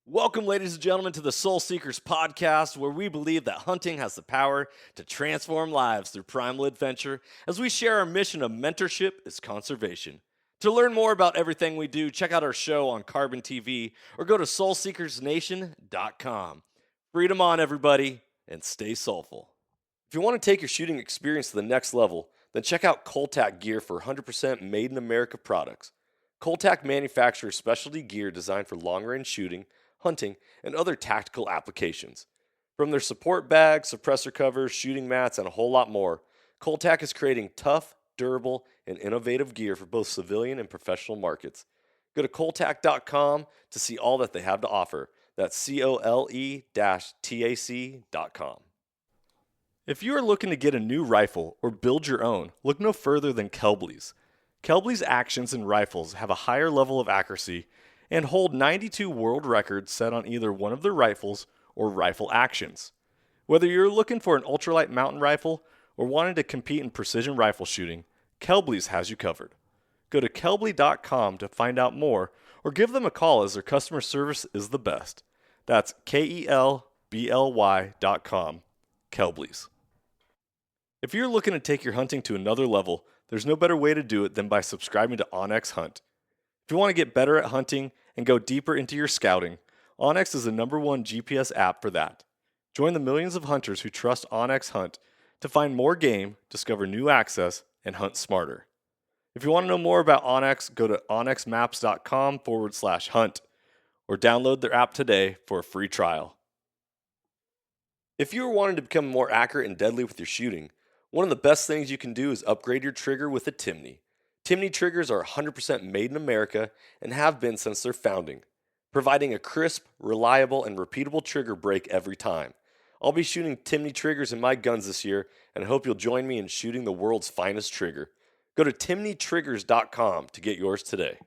Welcome, ladies and gentlemen, to the Soul Seekers podcast, where we believe that hunting has the power to transform lives through primal adventure as we share our mission of mentorship is conservation. To learn more about everything we do, check out our show on Carbon TV or go to soulseekersnation.com. Freedom on, everybody, and stay soulful. If you want to take your shooting experience to the next level, then check out Coltac gear for 100% made in America products. Coltac manufactures specialty gear designed for long-range shooting, hunting, and other tactical applications. From their support bags, suppressor covers, shooting mats, and a whole lot more, Coltac is creating tough, durable, and innovative gear for both civilian and professional markets. Go to coltac.com to see all that they have to offer. That's cole-tac.com. If you are looking to get a new rifle or build your own, look no further than Kelbley's. Kelbley's actions and rifles have a higher level of accuracy and hold 92 world records set on either one of their rifles or rifle actions. Whether you're looking for an ultralight mountain rifle or wanting to compete in precision rifle shooting, Kelbley's has you covered. Go to kelbley.com to find out more or give them a call as their customer service is the best. That's KELBLY.com. Kelbley's. If you're looking to take your hunting to another level, there's no better way to do it than by subscribing to onX Hunt. If you want to get better at hunting and go deeper into your scouting, onX is the #1 GPS app for that. Join the millions of hunters who trust onX Hunt to find more game, discover new access, and hunt smarter. If you want to know more about onX, go to onxmaps.com/hunt or download their app today for a free trial. If you are wanting to become more accurate and deadly with your shooting, one of the best things you can do is upgrade your trigger with a Timney. Timney triggers are 100% made in America and have been since their founding, providing a crisp, reliable, and repeatable trigger break every time. I'll be shooting Timney triggers in my guns this year, and I hope you'll join me in shooting the world's finest trigger. Go to timneytriggers.com to get yours today.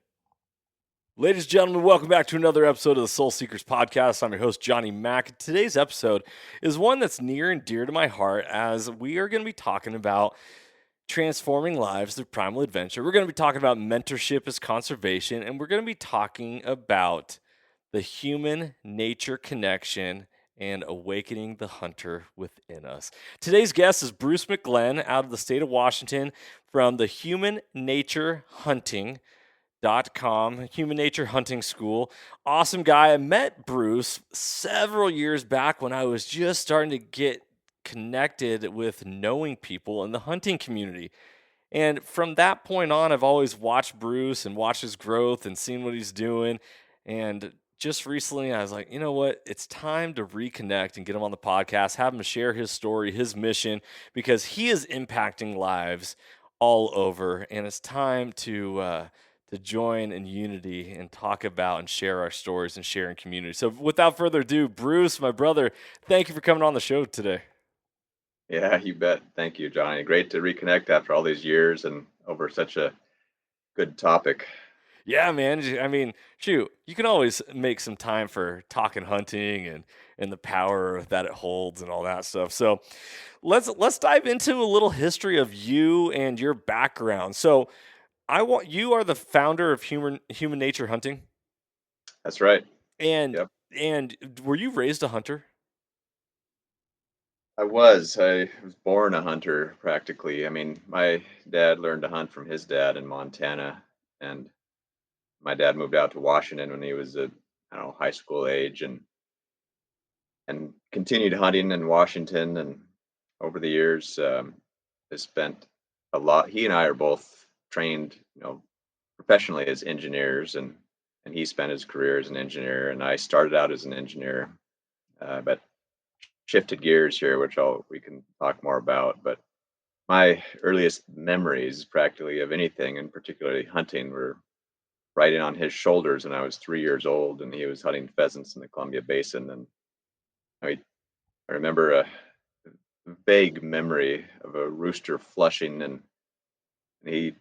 Ladies and gentlemen, welcome back to another episode of the Soul Seekers podcast. I'm your host, Johnny Mack. Today's episode is one that's near and dear to my heart as we are going to be talking about transforming lives through primal adventure. We're going to be talking about mentorship as conservation, and we're going to be talking about the human nature connection and awakening the hunter within us. Today's guest is Bruce McGlenn out of the state of Washington from the Human Nature Human Nature Hunting School. Awesome guy. I met Bruce several years back when I was just starting to get connected with knowing people in the hunting community. And from that point on, I've always watched Bruce and watched his growth and seen what he's doing. And just recently, I was like, you know what? It's time to reconnect and get him on the podcast, have him share his story, his mission, because he is impacting lives all over. And it's time to join in unity and talk about and share our stories and share in community. So without further ado, Bruce, my brother, thank you for coming on the show today. Yeah, you bet. Thank you, Johnny. Great to reconnect after all these years and over such a good topic. Yeah, man. I mean, shoot, you can always make some time for talking hunting and the power that it holds and all that stuff. So let's dive into a little history of you and your background. So you are the founder of Human Nature Hunting, That's right. and Yep. and were you raised a hunter? I was born a hunter practically. I mean, my dad learned to hunt from his dad in Montana, and my dad moved out to Washington when he was I don't know, high school age and continued hunting in Washington. And over the years, has spent a lot. He and I are both trained, professionally as engineers, and he spent his career as an engineer, and I started out as an engineer, but shifted gears here, which we can talk more about. But my earliest memories, practically of anything, and particularly hunting, were riding on his shoulders when I was 3 years old, and he was hunting pheasants in the Columbia Basin. And I, I remember a vague memory of a rooster flushing, and he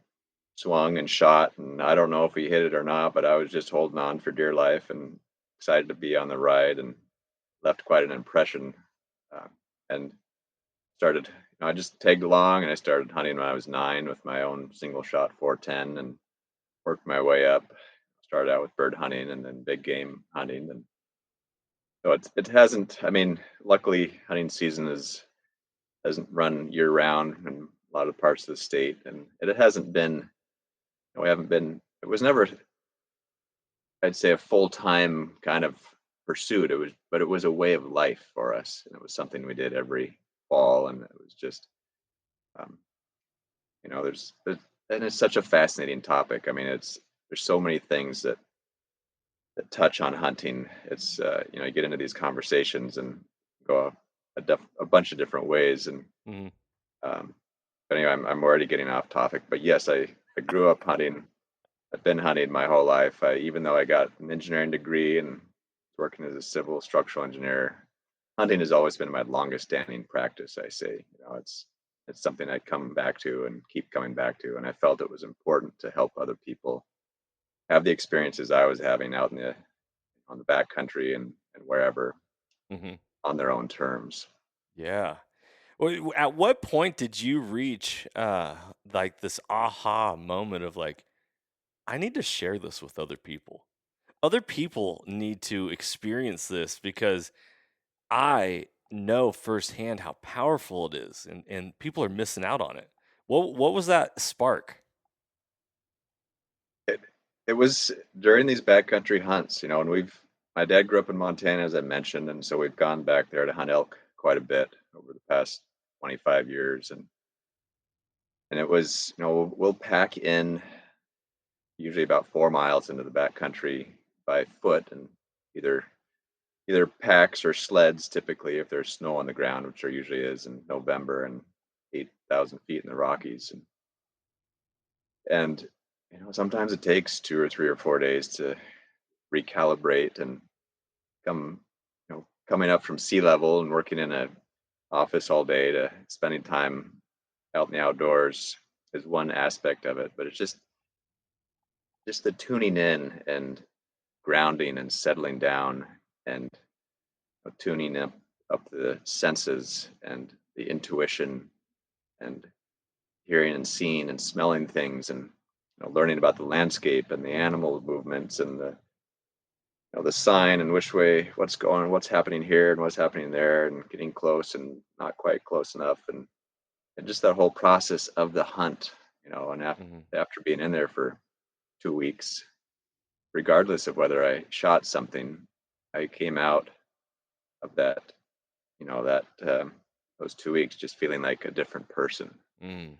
swung and shot, and I don't know if he hit it or not, but I was just holding on for dear life and excited to be on the ride, and left quite an impression. And started, I just tagged along, and I started hunting when I was 9 with my own single shot 410, and worked my way up. Started out with bird hunting and then big game hunting, and So it hasn't. I mean, luckily, hunting season is doesn't run year round in a lot of parts of the state, and it hasn't been. We haven't been. It was never, I'd say, a full time kind of pursuit. It was, but it was a way of life for us, and it was something we did every fall, and it was just, um, and it's such a fascinating topic. I mean, there's so many things that touch on hunting. It's you get into these conversations and go a bunch of different ways, and Hmm. um, but anyway, I'm already getting off topic. But yes, I grew up hunting. I've been hunting my whole life. Even though I got an engineering degree and working as a civil structural engineer, hunting has always been my longest standing practice. I say, it's something I come back to and keep coming back to, and I felt it was important to help other people have the experiences I was having out in the on the back country and wherever Hmm. on their own terms. Yeah. At what point did you reach like this aha moment of like, I need to share this with other people? Other people need to experience this because I know firsthand how powerful it is, and people are missing out on it. What was that spark? It it was during these backcountry hunts, and my dad grew up in Montana, as I mentioned, and so we've gone back there to hunt elk quite a bit over the past 25 years, and it was, we'll pack in usually about 4 miles into the backcountry by foot, and either either packs or sleds, typically if there's snow on the ground, which there usually is in November and 8,000 feet in the Rockies, and sometimes it takes 2 or 3 or 4 days to recalibrate and coming up from sea level and working in a office all day to spending time out in the outdoors is one aspect of it, but it's just the tuning in and grounding and settling down and tuning up the senses and the intuition and hearing and seeing and smelling things, and learning about the landscape and the animal movements and the sign and what's happening here and what's happening there, and getting close and not quite close enough, and just that whole process of the hunt, and Hmm. after being in there for 2 weeks, regardless of whether I shot something, I came out of that those 2 weeks just feeling like a different person, Mm.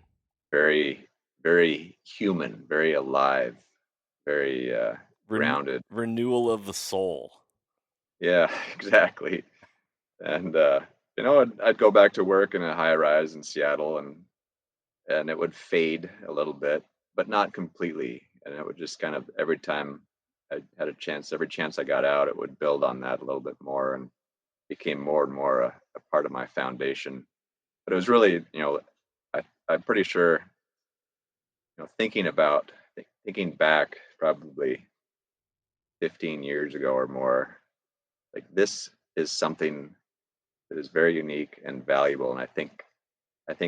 very, very human, very alive, very grounded. Renewal of the soul. Yeah, exactly. And I'd go back to work in a high rise in Seattle, and it would fade a little bit, but not completely. And it would just kind of every time I had a chance, every chance I got out, it would build on that a little bit more and became more and more a part of my foundation. But it was really, I'm pretty sure, thinking back probably 15 years ago or more, like this is something that is very unique and valuable. And I think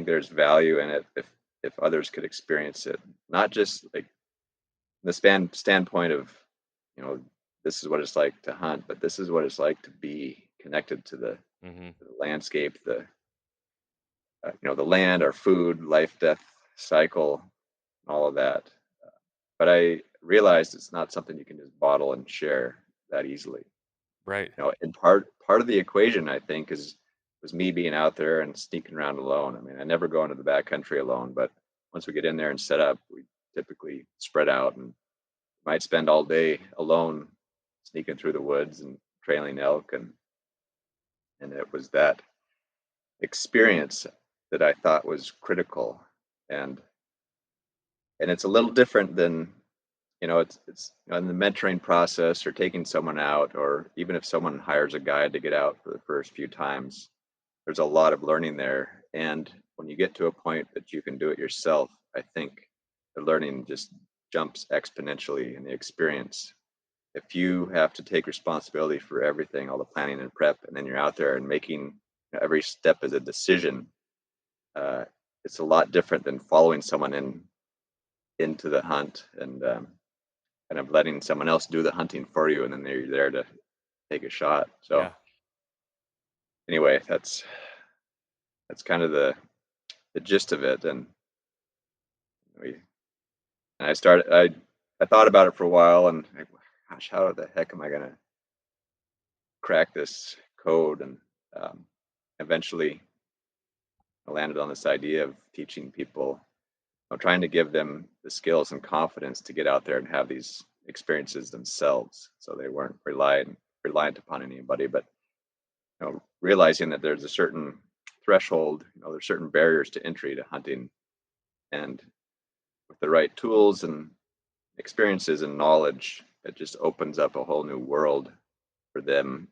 there's value in it if others could experience it, not just like the standpoint of, you know, this is what it's like to hunt, but this is what it's like to be connected Hmm. to the landscape, the land, our food, life, death cycle, all of that. But I realized it's not something you can just bottle and share that easily. Right. And part of the equation, I think, is was me being out there and sneaking around alone. I mean, I never go into the backcountry alone, but once we get in there and set up, we typically spread out and might spend all day alone, sneaking through the woods and trailing elk, and it was that experience that I thought was critical, and it's a little different than, it's in the mentoring process or taking someone out, or even if someone hires a guide to get out for the first few times, there's a lot of learning there. And when you get to a point that you can do it yourself, I think the learning just jumps exponentially in the experience. If you have to take responsibility for everything, all the planning and prep, and then you're out there and making, every step is a decision, uh, it's a lot different than following someone into the hunt and kind of letting someone else do the hunting for you, and then they're there to take a shot. So Yeah. anyway, that's kind of the gist of it. And we and I thought about it for a while, and like, gosh, how the heck am I gonna crack this code? And um, eventually, I landed on this idea of teaching people, trying to give them the skills and confidence to get out there and have these experiences themselves, so they weren't reliant upon anybody, but realizing that there's a certain threshold, there's certain barriers to entry to hunting, and with the right tools and experiences and knowledge, it just opens up a whole new world for them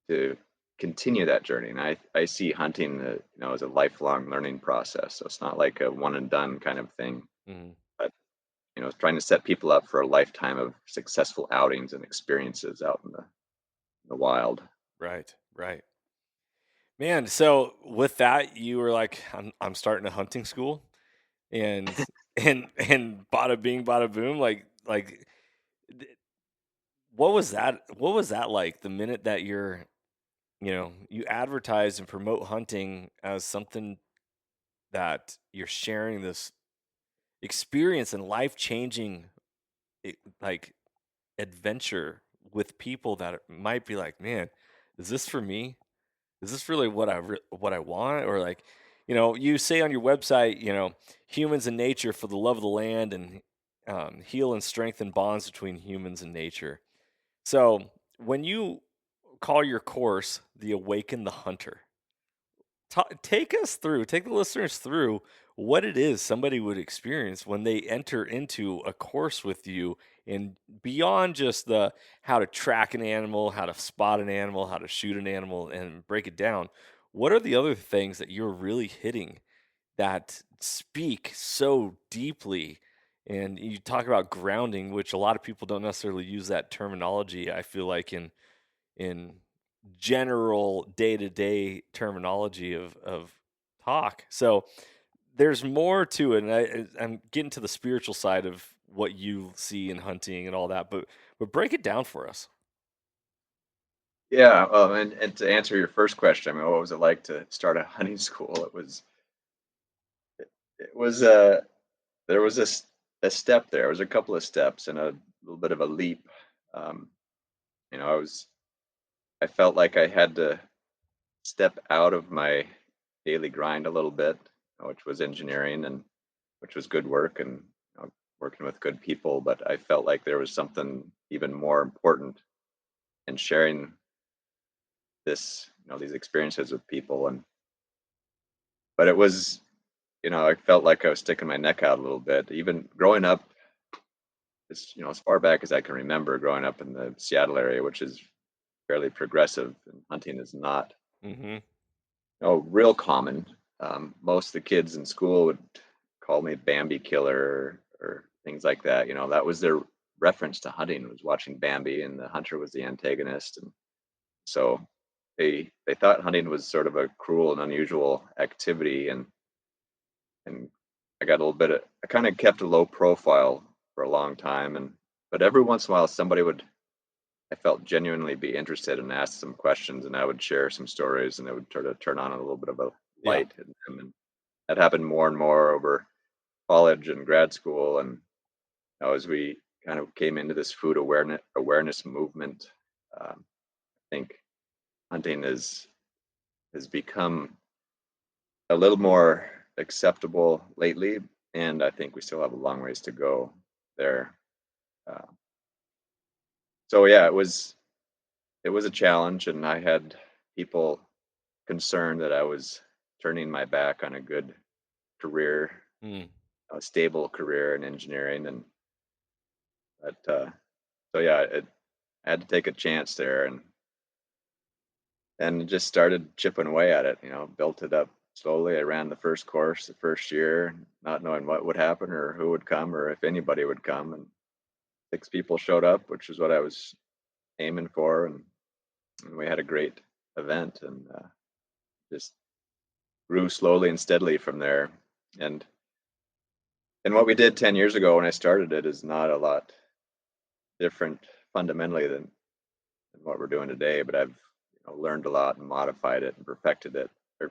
to continue that journey. And I see hunting, as a lifelong learning process. So it's not like a one and done kind of thing, Mhm. but trying to set people up for a lifetime of successful outings and experiences out in the wild. Right, right. Man, so with that, you were like, I'm starting a hunting school, and and bada bing, bada boom. Th- what was that? What was that like? The minute that you advertise and promote hunting as something that you're sharing this experience and life changing, like adventure with people that might be like, man, is this for me? Is this really what I want? Or like, you say on your website, humans and nature for the love of the land, and heal and strengthen bonds between humans and nature. So when you call your course the Awaken the Hunter, take the listeners through what it is somebody would experience when they enter into a course with you, and beyond just the how to track an animal, how to spot an animal, how to shoot an animal and break it down. What are the other things that you're really hitting that speak so deeply? And you talk about grounding, which a lot of people don't necessarily use that terminology, I feel like, in general day-to-day terminology of talk. So there's more to it, and I'm getting to the spiritual side of what you see in hunting and all that, but break it down for us. Yeah, and to answer your first question, I mean, what was it like to start a hunting school? It was there was a step there. There was a couple of steps and a little bit of a leap. Um, you know, I was I felt like I had to step out of my daily grind a little bit, which was engineering and which was good work and working with good people. But I felt like there was something even more important in sharing these experiences with people. And but it was, I felt like I was sticking my neck out a little bit. Even growing up, as far back as I can remember, growing up in the Seattle area, which is fairly progressive, and hunting is not, Hmm. real common. Most of the kids in school would call me Bambi Killer or things like that. That was their reference to hunting, was watching Bambi, and the hunter was the antagonist. And so they thought hunting was sort of a cruel and unusual activity. And I got a little bit of I kind of kept a low profile for a long time. And but every once in a while somebody would, I felt, genuinely be interested and ask some questions, and I would share some stories, and it would sort of turn on a little bit of a Yeah. light in them. And that happened more and more over college and grad school. And as we kind of came into this food awareness movement, I think hunting has become a little more acceptable lately, and I think we still have a long ways to go there. Uh, so yeah, it was a challenge, and I had people concerned that I was turning my back on a good career, Mm. a stable career in engineering. And but so yeah, I had to take a chance there, and just started chipping away at it. Built it up slowly. I ran the first course the first year, not knowing what would happen or who would come or if anybody would come. And 6 people showed up, which is what I was aiming for. And we had a great event, and just grew slowly and steadily from there. And and what we did 10 years ago when I started it is not a lot different fundamentally than what we're doing today. But I've learned a lot and modified it and perfected it, or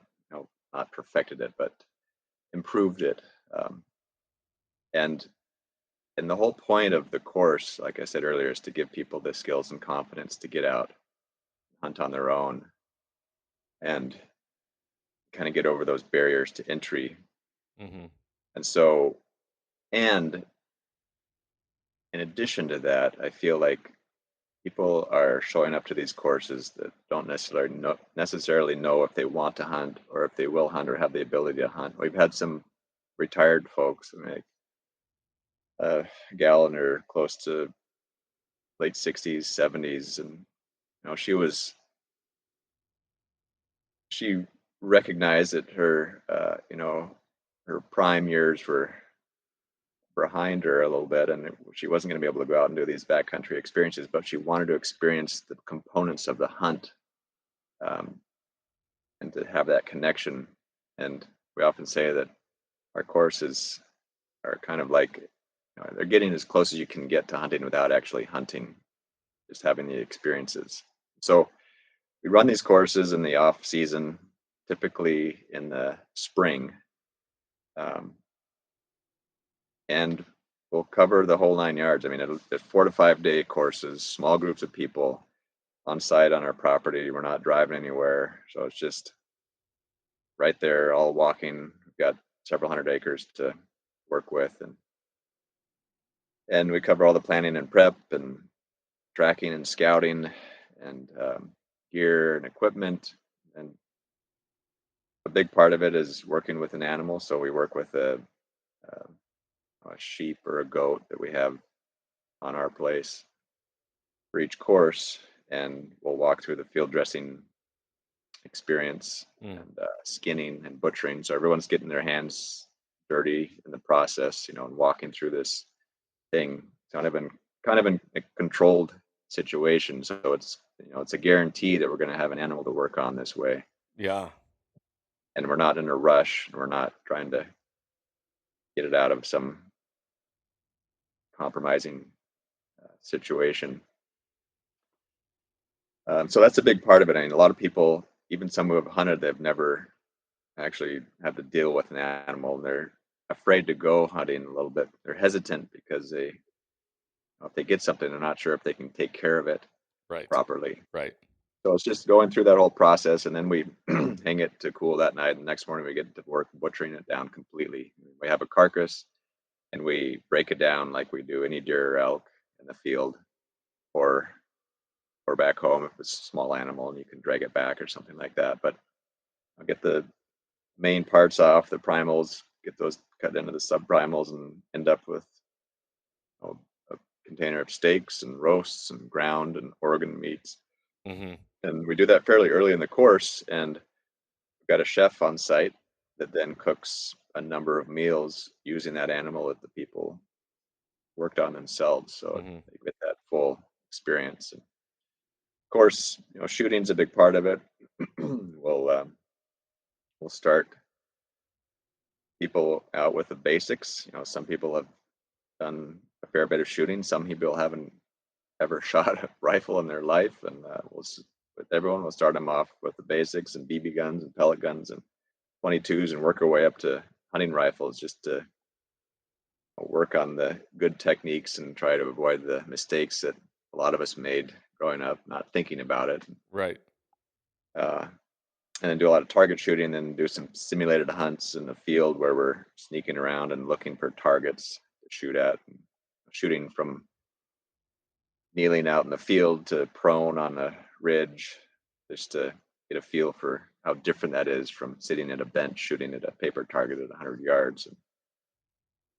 not perfected it, but improved it. Um, and and the whole point of the course, like I said earlier, is to give people the skills and confidence to get out, hunt on their own, and kind of get over those barriers to entry. Hmm. And so, and in addition to that, I feel like people are showing up to these courses that don't necessarily know if they want to hunt or if they will hunt or have the ability to hunt. We've had some retired folks, I mean, like a gal in her close to late 60s, 70s, and she recognized that her prime years were behind her a little bit, and she wasn't going to be able to go out and do these backcountry experiences, but she wanted to experience the components of the hunt, um, and to have that connection. And we often say that our courses are kind of like, they're getting as close as you can get to hunting without actually hunting, just having the experiences. So we run these courses in the off season, typically in the spring, um, and we'll cover the whole 9 yards. I mean, it's 4 to 5 day courses, small groups of people on site on our property. We're not driving anywhere, so it's just right there, all walking. We've got several hundred acres to work with, and we cover all the planning and prep and tracking and scouting and gear and equipment. And a big part of it is working with an animal. So we work with a sheep or a goat that we have on our place for each course, and we'll walk through the field dressing experience Mm. and skinning and butchering. So everyone's getting their hands dirty in the process, and walking through this thing kind of in a controlled situation. So it's a guarantee that we're going to have an animal to work on this way, Yeah. and we're not in a rush, and we're not trying to get it out of some compromising situation. So that's a big part of it. I mean, a lot of people, even some who have hunted, they've never actually had to deal with an animal, and they're afraid to go hunting a little bit. They're hesitant because if they get something, they're not sure if they can take care of it Right. properly. Right. So it's just going through that whole process, and then we hang it to cool that night. And the next morning, we get to work butchering it down completely. We have a carcass, and we break it down like we do any deer or elk in the field, or back home if it's a small animal and you can drag it back or something like that. But I'll get the main parts off, the primals, get those cut into the subprimals, and end up with a container of steaks and roasts and ground and organ meats. Hmm. And we do that fairly early in the course, and we've got a chef on site that then cooks a number of meals using that animal that the people worked on themselves. So Hmm. they get that full experience. And of course, shooting's a big part of it. We'll start people out with the basics. Some people have done a fair bit of shooting. Some people haven't ever shot a rifle in their life, and with everyone, we'll start them off with the basics and BB guns and pellet guns and 22s, and work our way up to hunting rifles, just to work on the good techniques and try to avoid the mistakes that a lot of us made growing up, not thinking about it. Right. Uh, and then do a lot of target shooting, and then do some simulated hunts in the field where we're sneaking around and looking for targets to shoot at, and shooting from kneeling out in the field to prone on a ridge, just to get a feel for how different that is from sitting at a bench shooting at a paper target at 100 yards. And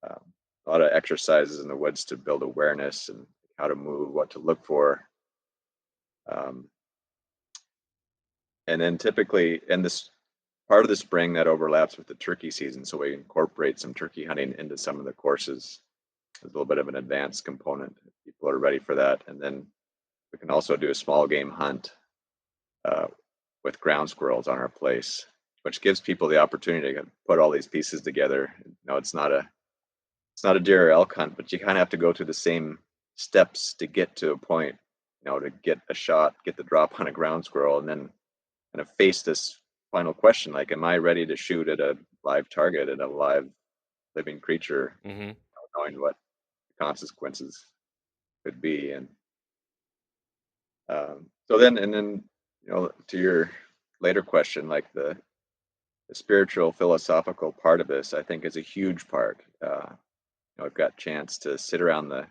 um, a lot of exercises in the woods to build awareness and how to move, what to look for. Um, and then typically, in this part of the spring, that overlaps with the turkey season, so we incorporate some turkey hunting into some of the courses. There's a little bit of an advanced component if people are ready for that. And then we can also do a small game hunt uh, with ground squirrels on our place, which gives people the opportunity to put all these pieces together. It's not a deer or elk hunt, but you kind of have to go through the same steps to get to a point to get a shot, get the drop on a ground squirrel, and then kind of face this final question, like, am I ready to shoot at a live target, at a live living creature, Hmm. knowing what the consequences could be? And and then to your later question, like the spiritual philosophical part of this, I think, is a huge part. I've got chance to sit around the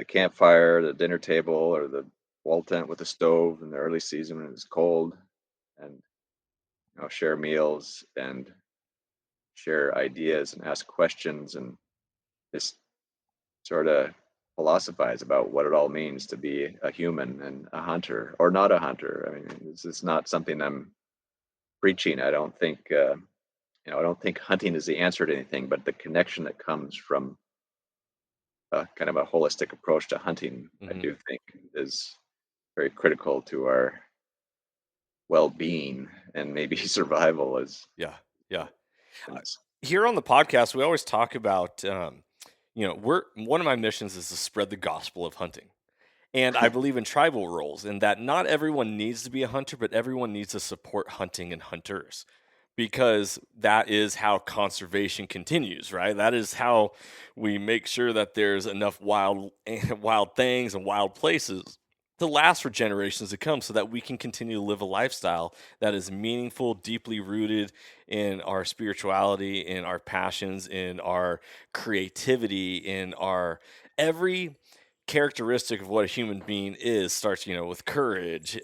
campfire, the dinner table, or the wall tent with a stove in the early season when it's cold, and share meals and share ideas and ask questions and just sort of philosophize about what it all means to be a human and a hunter or not a hunter. I mean, this is not something I'm preaching. I don't think hunting is the answer to anything, but the connection that comes from kind of a holistic approach to hunting, I Hmm. do think is very critical to our well-being and maybe survival as Yeah. Yeah. Uh, humans. Here on the podcast, we always talk about, we're one of my missions is to spread the gospel of hunting. And I believe in tribal roles, in that not everyone needs to be a hunter, but everyone needs to support hunting and hunters, because that is how conservation continues, right? That is how we make sure that there's enough wild things and wild places to last for generations to come, so that we can continue to live a lifestyle that is meaningful, deeply rooted in our spirituality, in our passions, in our creativity, in our every characteristic of what a human being is starts, with courage,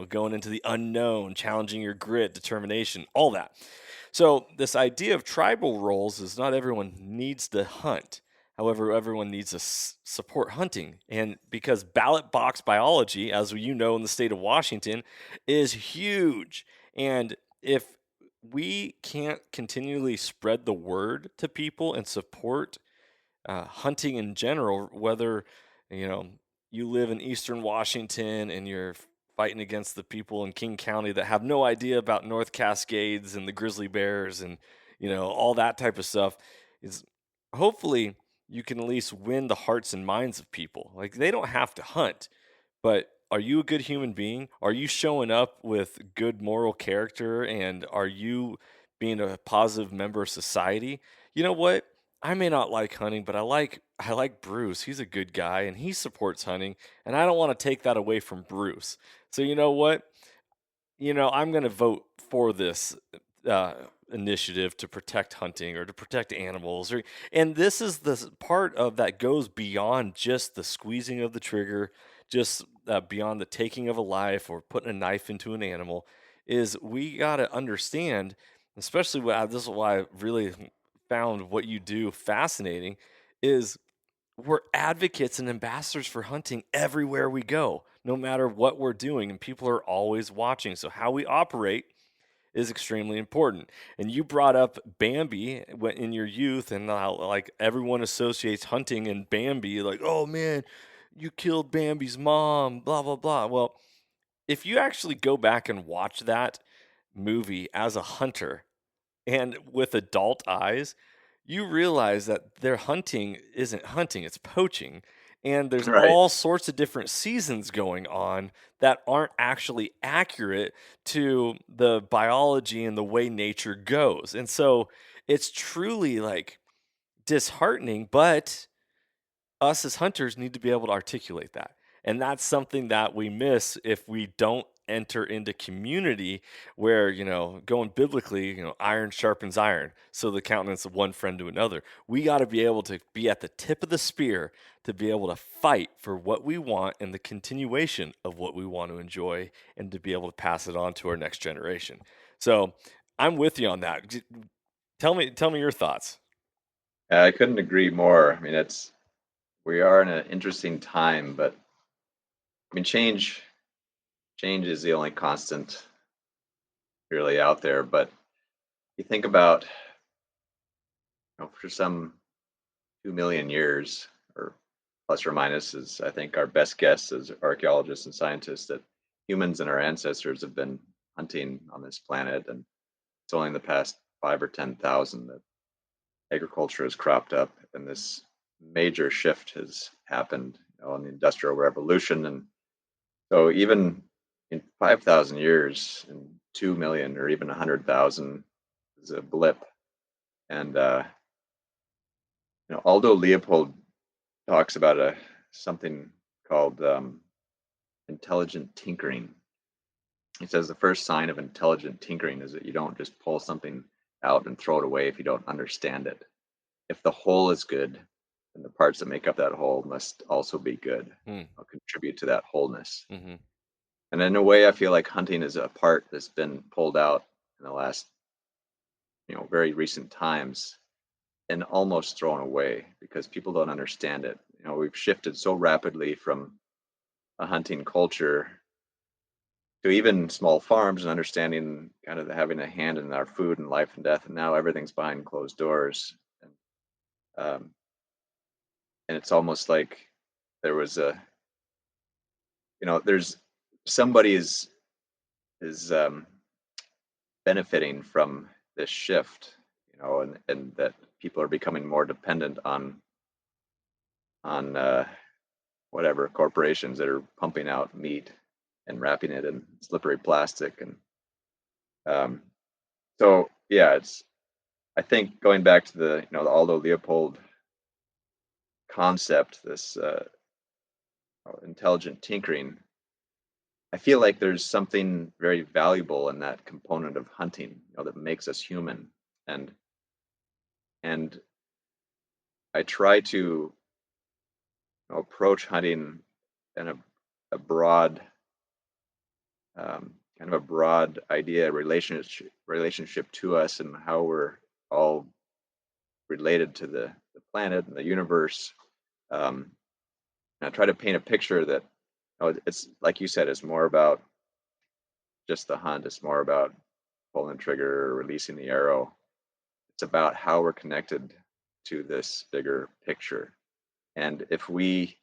going into the unknown, challenging your grit, determination, all that. So this idea of tribal roles is not everyone needs to hunt. However, everyone needs to support hunting. And because ballot box biology, as you know, in the state of Washington, is huge. And if we can't continually spread the word to people and support hunting in general, whether you know you live in Eastern Washington and you're fighting against the people in King County that have no idea about North Cascades and the grizzly bears and all that type of stuff, is hopefully you can at least win the hearts and minds of people. Like, they don't have to hunt, but are you a good human being? Are you showing up with good moral character, and are you being a positive member of society? You know what? I may not like hunting, but I like Bruce. He's a good guy and he supports hunting, and I don't want to take that away from Bruce. So you know what? I'm going to vote for this uh, initiative to protect hunting or to protect animals. And this is the part of that goes beyond just the squeezing of the trigger, just beyond the taking of a life or putting a knife into an animal. Is we got to understand, especially this is why I really found what you do fascinating, is we're advocates and ambassadors for hunting everywhere we go, no matter what we're doing, and people are always watching. So how we operate is extremely important. And you brought up Bambi in your youth, and how, like, everyone associates hunting and Bambi, like, oh man, you killed Bambi's mom, blah blah blah. Well, if you actually go back and watch that movie as a hunter and with adult eyes, you realize that their hunting isn't hunting, it's poaching. And there's Right. all sorts of different seasons going on that aren't actually accurate to the biology and the way nature goes. And so it's truly like disheartening, but us as hunters need to be able to articulate that. And that's something that we miss if we don't enter into community where, going biblically, iron sharpens iron. So the countenance of one friend to another. We got to be able to be at the tip of the spear to be able to fight for what we want and the continuation of what we want to enjoy, and to be able to pass it on to our next generation. So I'm with you on that. Tell me your thoughts. I couldn't agree more. I mean, it's we are in an interesting time, but I mean, change is the only constant really out there. But you think about, for some 2 million years, or plus or minus, is I think our best guess as archaeologists and scientists, that humans and our ancestors have been hunting on this planet, and it's only in the past 5 or 10,000 that agriculture has cropped up, and this major shift has happened, in the Industrial Revolution, and So even in 5,000 years, and 2 million, or even 100,000 is a blip. And Aldo Leopold talks about a something called intelligent tinkering. He says the first sign of intelligent tinkering is that you don't just pull something out and throw it away if you don't understand it. If the whole is good, then the parts that make up that whole must also be good. Hmm. Or contribute to that wholeness. Mm-hmm. And in a way, I feel like hunting is a part that's been pulled out in the last, very recent times and almost thrown away because people don't understand it. We've shifted so rapidly from a hunting culture to even small farms and understanding kind of having a hand in our food and life and death. And now everything's behind closed doors. Um, and it's almost like there was there's somebody is benefiting from this shift, and that people are becoming more dependent on whatever corporations that are pumping out meat and wrapping it in slippery plastic. And um, so yeah, it's I think going back to the Aldo Leopold concept, this intelligent tinkering, I feel like there's something very valuable in that component of hunting, that makes us human. And and I try to approach hunting in a broad, kind of a broad idea, relationship to us, and how we're all related to the planet and the universe. Um, and I try to paint a picture that, it's like you said, it's more about just the hunt. It's more about pulling the trigger or releasing the arrow. It's about how we're connected to this bigger picture. And if we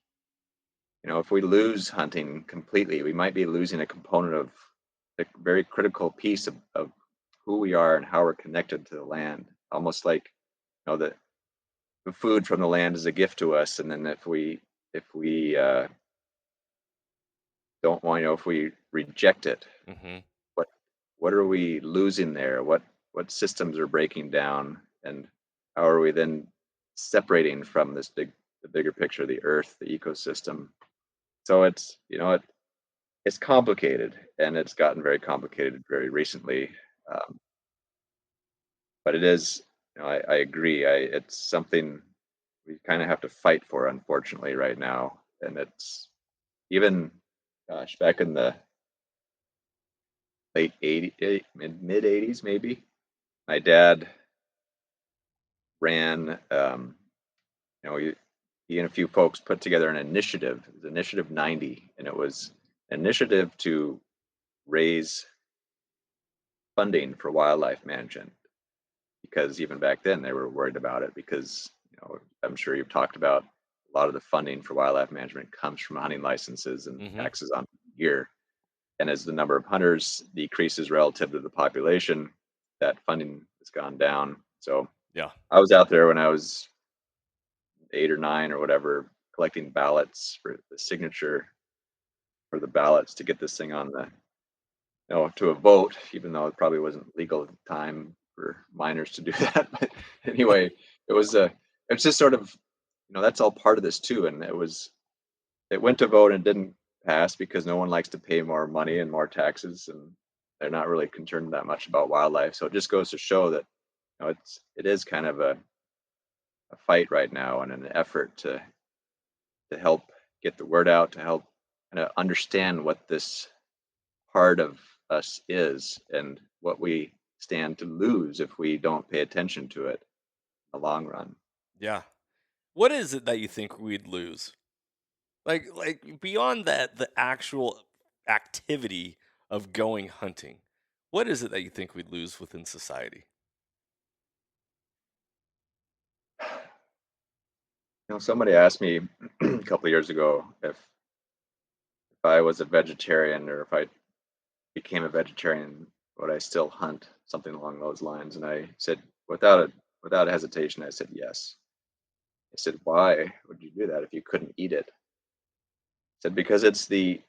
lose hunting completely, we might be losing a component of a very critical piece of who we are and how we're connected to the land. Almost like, the food from the land is a gift to us, and then if we don't want, if we reject it, Mm-hmm. what what are we losing there? What systems are breaking down, and how are we then separating from the bigger picture, the earth, the ecosystem? So it's complicated, and it's gotten very complicated very recently. Um, but it is, I agree. It's something we kind of have to fight for, unfortunately, right now. And it's even, gosh, back in the late 80s, mid 80s, maybe, my dad ran, he and a few folks put together an initiative, it was Initiative 90, and it was an initiative to raise funding for wildlife management, because even back then they were worried about it, because I'm sure you've talked about a lot of the funding for wildlife management comes from hunting licenses and Mm-hmm. taxes on gear. And as the number of hunters decreases relative to the population, that funding has gone down. So Yeah. I was out there when I was 8 or 9 or whatever, collecting ballots for the signature for the ballots to get this thing on to a vote, even though it probably wasn't legal at the time for minors to do that. But anyway, it was it's just sort of, that's all part of this too. And it went to vote and didn't pass because no one likes to pay more money and more taxes, and they're not really concerned that much about wildlife. So it just goes to show that it is kind of a fight right now, and an effort to help get the word out, to help kind of understand what this part of us is, and what we stand to lose if we don't pay attention to it in the long run. Yeah. What is it that you think we'd lose? Like beyond that, the actual activity of going hunting. What is it that you think we'd lose within society? Somebody asked me a couple of years ago if I was a vegetarian, or if I became a vegetarian, would I still hunt? Something along those lines. And I said, without hesitation, I said yes. I said, why would you do that if you couldn't eat it? I said, because it's the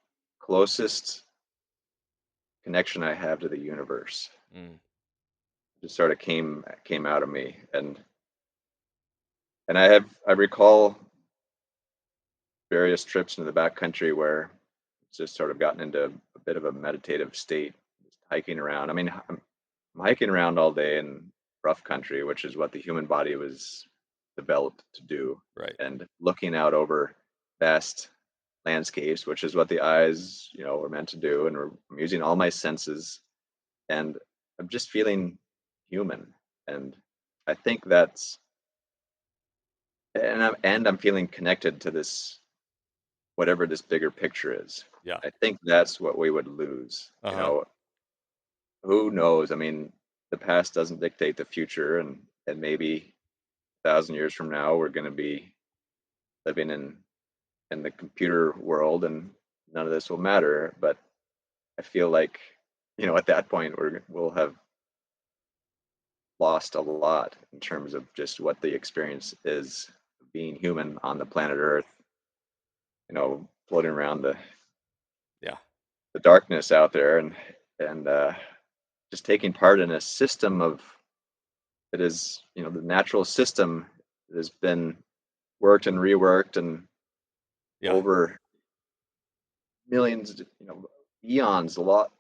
closest connection I have to the universe. Mm, Just sort of came out of me, and I recall various trips into the backcountry where it's just sort of gotten into a bit of a meditative state, just hiking around. I mean, I'm hiking around all day in rough country, which is what the human body was developed to do, right. and looking out over vast landscapes, which is what the eyes, were meant to do. And I'm using all my senses, and I'm just feeling human. And I think that's, and I'm feeling connected to this, whatever this bigger picture is. Yeah. I think that's what we would lose. Uh-huh. Who knows? I mean, the past doesn't dictate the future, and maybe 1,000 years from now we're going to be living in the computer world, and none of this will matter. But I feel like, at that point we'll have lost a lot in terms of just what the experience is of being human on the planet Earth, floating around Yeah. the darkness out there, and just taking part in a system of it is, the natural system that has been worked and reworked and Yeah. over millions, eons, a lot,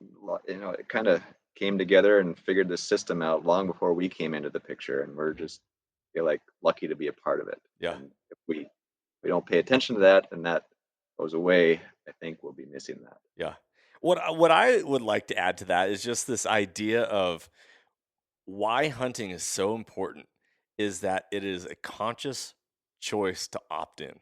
it kind of came together and figured the system out long before we came into the picture, and we're just feel like lucky to be a part of it. Yeah. And if we don't pay attention to that and that goes away, I think we'll be missing that. Yeah. What I would like to add to that is just this idea of why hunting is so important is that it is a conscious choice to opt in.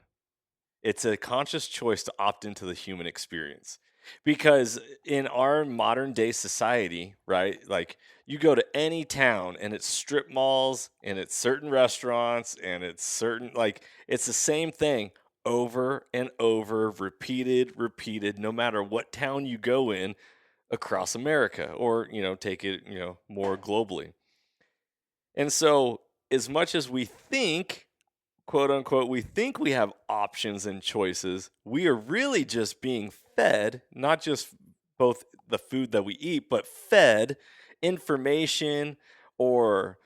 It's a conscious choice to opt into the human experience. Because in our modern day society, right? Like you go to any town and it's strip malls and it's certain restaurants and it's certain, like, it's the same thing over and over, repeated, no matter what town you go in across America or, take it, more globally. And so, as much as we think, quote unquote, we think we have options and choices, we are really just being fed, not just both the food that we eat, but fed information or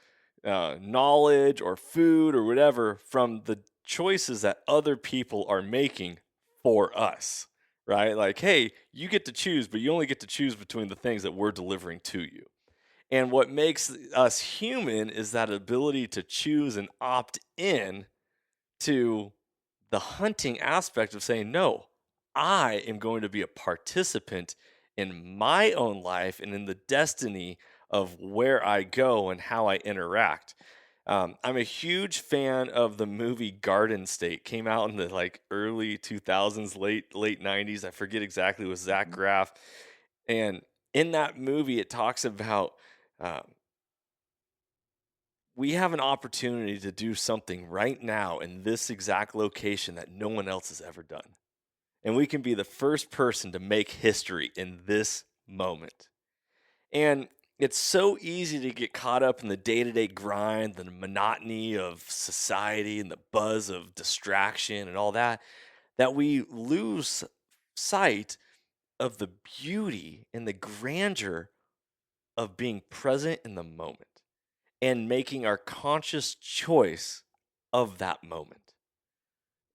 knowledge or food or whatever from the choices that other people are making for us, right? Like, hey, you get to choose, but you only get to choose between the things that we're delivering to you. And what makes us human is that ability to choose and opt in to the hunting aspect of saying, no, I am going to be a participant in my own life and in the destiny of where I go and how I interact. I'm a huge fan of the movie Garden State. Came out in the like early 2000s, late 90s. I forget exactly. It was Zach Mhm. Braff, and in that movie, it talks about um, we have an opportunity to do something right now in this exact location that no one else has ever done. And we can be the first person to make history in this moment. And it's so easy to get caught up in the day to day grind, the monotony of society, and the buzz of distraction and all that, that we lose sight of the beauty and the grandeur of being present in the moment and making our conscious choice of that moment.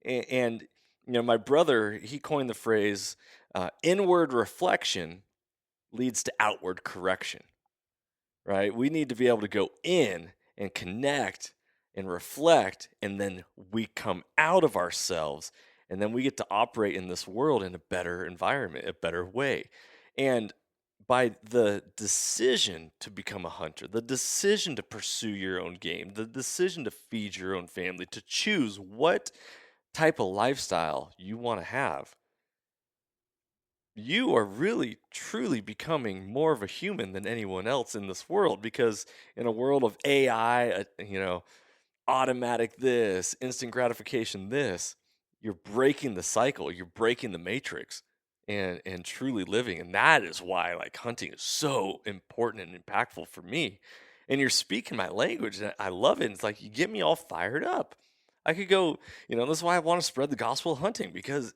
And my brother, he coined the phrase inward reflection leads to outward correction, right? We need to be able to go in and connect and reflect, and then we come out of ourselves, and then we get to operate in this world in a better environment, a better way. And by the decision to become a hunter, the decision to pursue your own game, the decision to feed your own family, to choose what type of lifestyle you want to have, you are really truly becoming more of a human than anyone else in this world, because in a world of AI, automatic this, instant gratification this, you're breaking the cycle, you're breaking the matrix and truly living. And that is why like hunting is so important and impactful for me. And you're speaking my language and I love it. It's like you get me all fired up. I could go, this is why I want to spread the gospel of hunting, because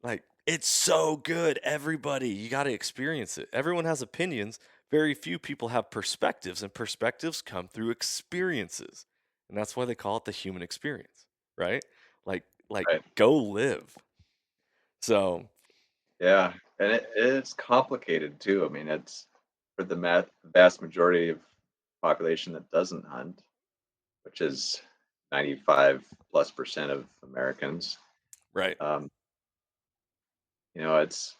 like It's so good. Everybody, you got to experience it. Everyone has opinions. Very few people have perspectives, and perspectives come through experiences. And that's why they call it the human experience, right? Like Right. go live. So, Yeah, and it's complicated too. I mean, it's for the vast majority of population that doesn't hunt, which is 95+% of Americans. right. Um, it's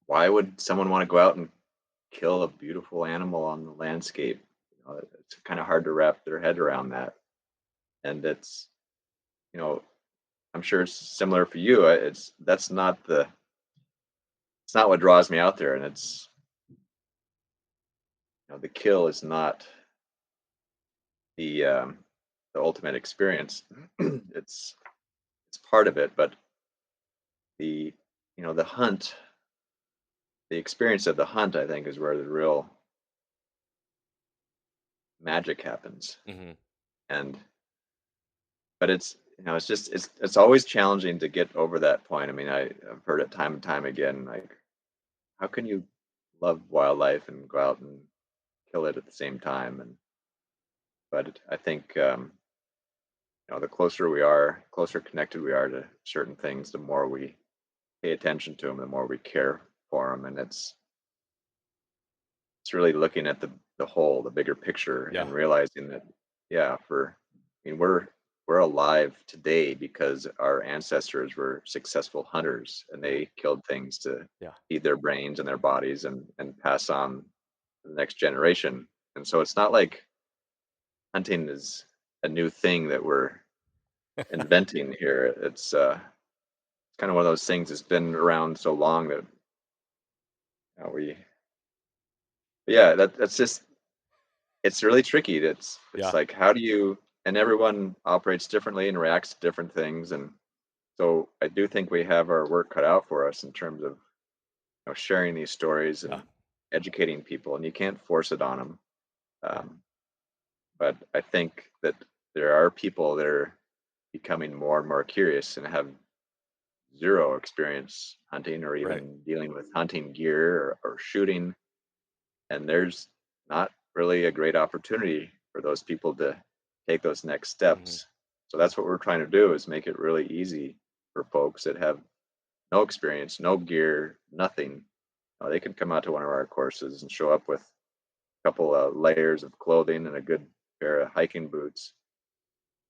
why would someone want to go out and kill a beautiful animal on the landscape? It's kind of hard to wrap their head around that, and you know, I'm sure it's similar for you. That's not it's not what draws me out there, and the kill is not the the ultimate experience. It's part of it, but the the hunt, the experience of the hunt, I think, is where the real magic happens. Hmm. And but it's always challenging to get over that point. I mean, I've heard it time and time again. Like, how can you love wildlife and go out and kill it at the same time? And but I think the closer connected we are to certain things, the more we pay attention to them, the more we care for them, and it's really looking at the whole, the bigger picture, Yeah. and realizing that, yeah, I mean, we're alive today because our ancestors were successful hunters, and Mhm. they killed things to Yeah. feed their brains and their bodies and pass on to the next generation. And so it's not like hunting is a new thing that we're inventing here. It's kind of one of those things that's been around so long that we yeah, that's just it's really tricky. It's Yeah. like, how do you, and everyone operates differently and reacts to different things, and so I do think we have our work cut out for us in terms of sharing these stories Yeah. and educating people, and you can't force it on them. Yeah. Um, but I think that there are people that are becoming more and more curious and have zero experience hunting or Right. even dealing with hunting gear or shooting, and there's not really a great opportunity for those people to take those next Hmm. steps. So that's what we're trying to do, is make it really easy for folks that have no experience, no gear, nothing. They can come out to one of our courses and show up with a couple of layers of clothing and a good pair of hiking boots,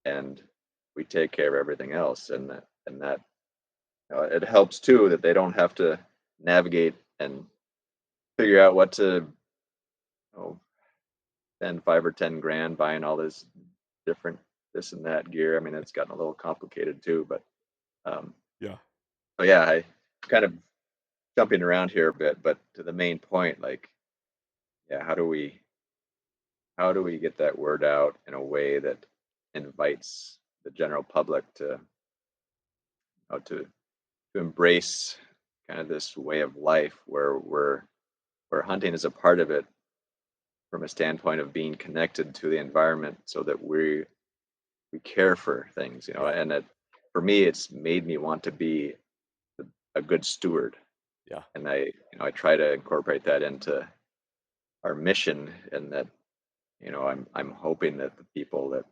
and we take care of everything else. And that it helps too that they don't have to navigate and figure out what to oh, spend 5 or 10 grand buying all this different this and that gear. I mean, it's gotten a little complicated too, um, Yeah. but yeah, I kind of jumping around here a bit, but to the main point, like, yeah, how do we get that word out in a way that invites the general public to embrace kind of this way of life where hunting is a part of it from a standpoint of being connected to the environment so that we care for things, Yeah. and that for me, it's made me want to be a good steward. Yeah. And I try to incorporate that into our mission, and that, I'm hoping that the people that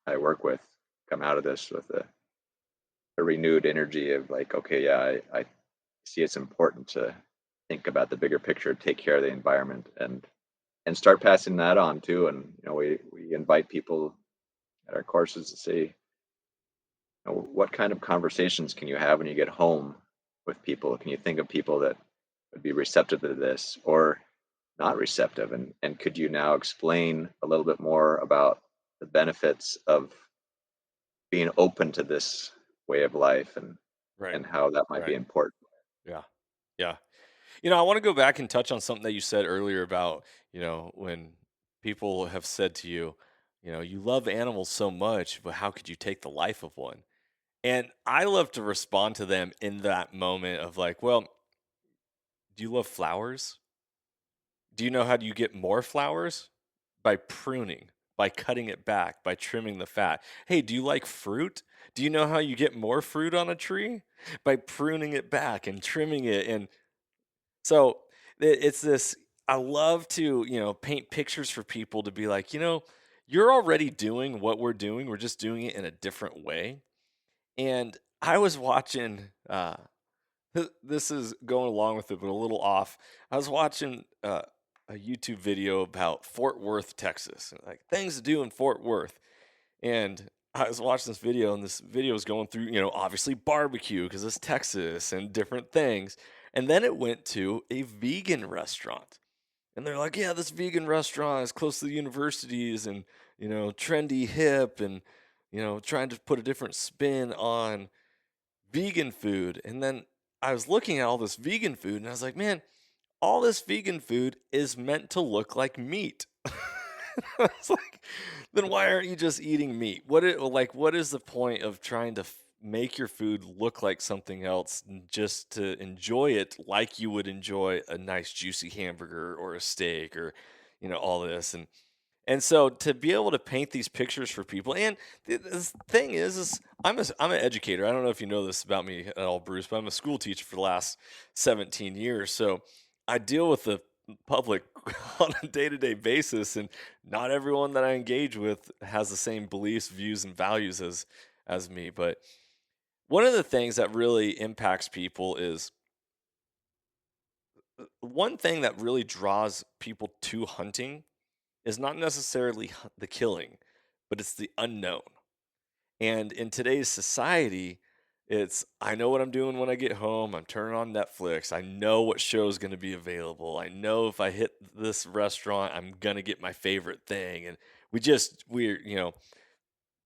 I work with come out of this with a renewed energy of like, okay, yeah, I see it's important to think about the bigger picture, take care of the environment, and start passing that on too. And we invite people at our courses to say, what kind of conversations can you have when you get home with people? Can you think of people that would be receptive to this or not receptive? And could you now explain a little bit more about the benefits of being open to this way of life, Right. and how that might be Right. important? Yeah. Yeah. I want to go back and touch on something that you said earlier about, when people have said to you, you love animals so much, but how could you take the life of one? And I love to respond to them in that moment of like, well, do you love flowers? Do you know how do you get more flowers? By pruning. by cutting it back, by trimming the fat. Hey, do you like fruit? Do you know how you get more fruit on a tree? By pruning it back and trimming it. And so it's this, I love to, paint pictures for people to be like, you're already doing what we're doing. We're just doing it in a different way. And I was watching, this is going along with it, but a little off. I was watching a YouTube video about Fort Worth, Texas, like things to do in Fort Worth. And I was watching this video, and this video was going through, obviously barbecue because it's Texas and different things. And then it went to a vegan restaurant. And they're like, yeah, this vegan restaurant is close to the universities and, trendy, hip, and, trying to put a different spin on vegan food. And then I was looking at all this vegan food, and I was like, man, all this vegan food is meant to look like meat. I was like, then why aren't you just eating meat? What is the point of trying to make your food look like something else just to enjoy it like you would enjoy a nice juicy hamburger or a steak or all this. And so to be able to paint these pictures for people, and the thing is I'm an educator. I don't know if you know this about me at all, Bruce, but I'm a school teacher for the last 17 years. So I deal with the public on a day-to-day basis, and not everyone that I engage with has the same beliefs, views, and values as me. But one of the things that really impacts people is one thing that really draws people to hunting is not necessarily the killing, but it's the unknown. And in today's society, it's I know what I'm doing when I get home. I'm turning on Netflix. I know what show is going to be available. I know if I hit this restaurant, I'm going to get my favorite thing. And we're,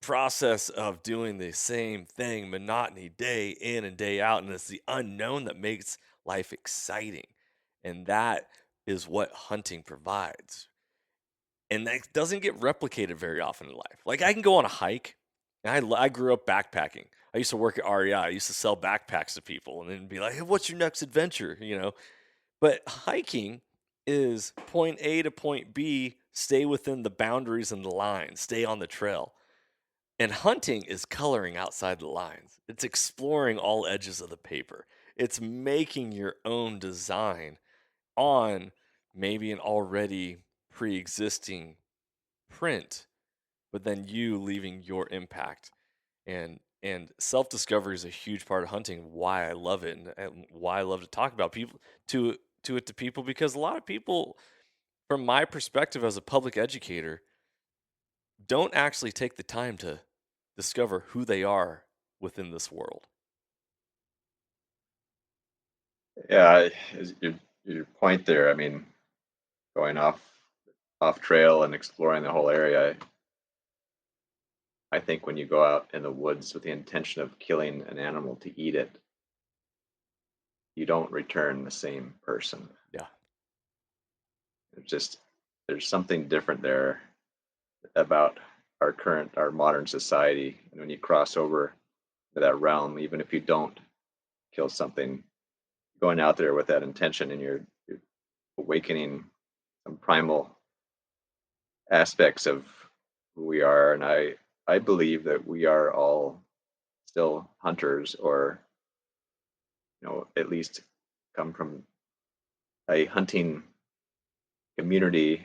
process of doing the same thing, monotony day in and day out. And it's the unknown that makes life exciting. And that is what hunting provides. And that doesn't get replicated very often in life. Like I can go on a hike. And I grew up backpacking. I used to work at REI. I used to sell backpacks to people and then be like, hey, what's your next adventure? But hiking is point A to point B, stay within the boundaries and the lines, stay on the trail. And hunting is coloring outside the lines. It's exploring all edges of the paper. It's making your own design on maybe an already pre-existing print, but then you leaving your impact. And self-discovery is a huge part of hunting, why I love it, and why I love to talk about people to people, because a lot of people, from my perspective as a public educator, don't actually take the time to discover who they are within this world. Yeah, your point there. I mean, going off trail and exploring the whole area. I think when you go out in the woods with the intention of killing an animal to eat it, you don't return the same person. Yeah. There's something different there about our modern society. And when you cross over to that realm, even if you don't kill something, going out there with that intention, and you're awakening some primal aspects of who we are. And I believe that we are all still hunters, or at least come from a hunting community.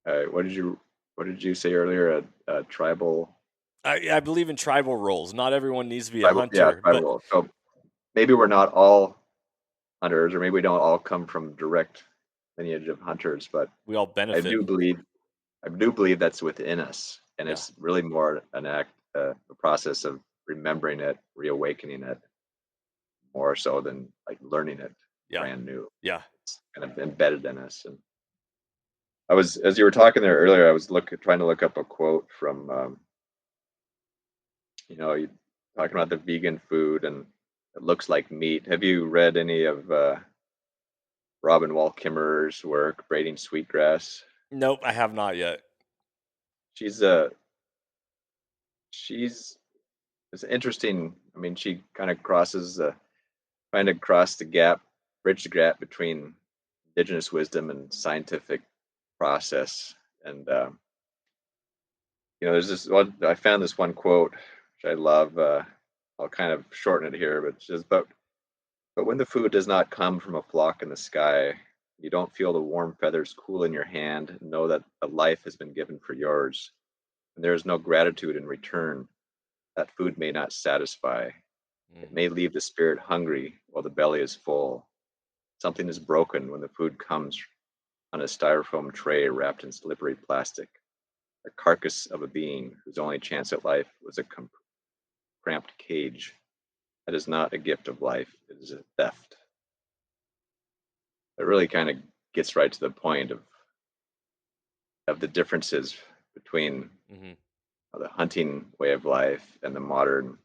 What did you say earlier? A tribal I believe in tribal roles. Not everyone needs to be a tribal yeah, hunter, but tribal. So maybe we're not all hunters, or maybe we don't all come from direct lineage of hunters, but we all I benefit. do believe I do believe that's within us, and Yeah. it's really more an act, a process of remembering it, reawakening it, more so than like learning it Yeah. brand new. Yeah. It's kind of embedded in us. And as you were talking there earlier, I was trying to look up a quote from, you talking about the vegan food and it looks like meat. Have you read any of Robin Wall Kimmerer's work, Braiding Sweetgrass? Nope, I have not yet. She's a she's it's interesting. I mean, she trying to cross the gap, bridge the gap between indigenous wisdom and scientific process. And there's this one. I found this one quote which I love. I'll kind of shorten it here, but it says, but when the food does not come from a flock in the sky, you don't feel the warm feathers cool in your hand, and know that a life has been given for yours, and there is no gratitude in return. That food may not satisfy. It Mm, may leave the spirit hungry while the belly is full. Something is broken when the food comes on a styrofoam tray wrapped in slippery plastic, the carcass of a being whose only chance at life was a cramped cage. That is not a gift of life, it is a theft. It really kind of gets right to the point of the differences between mhm, the hunting way of life and the modern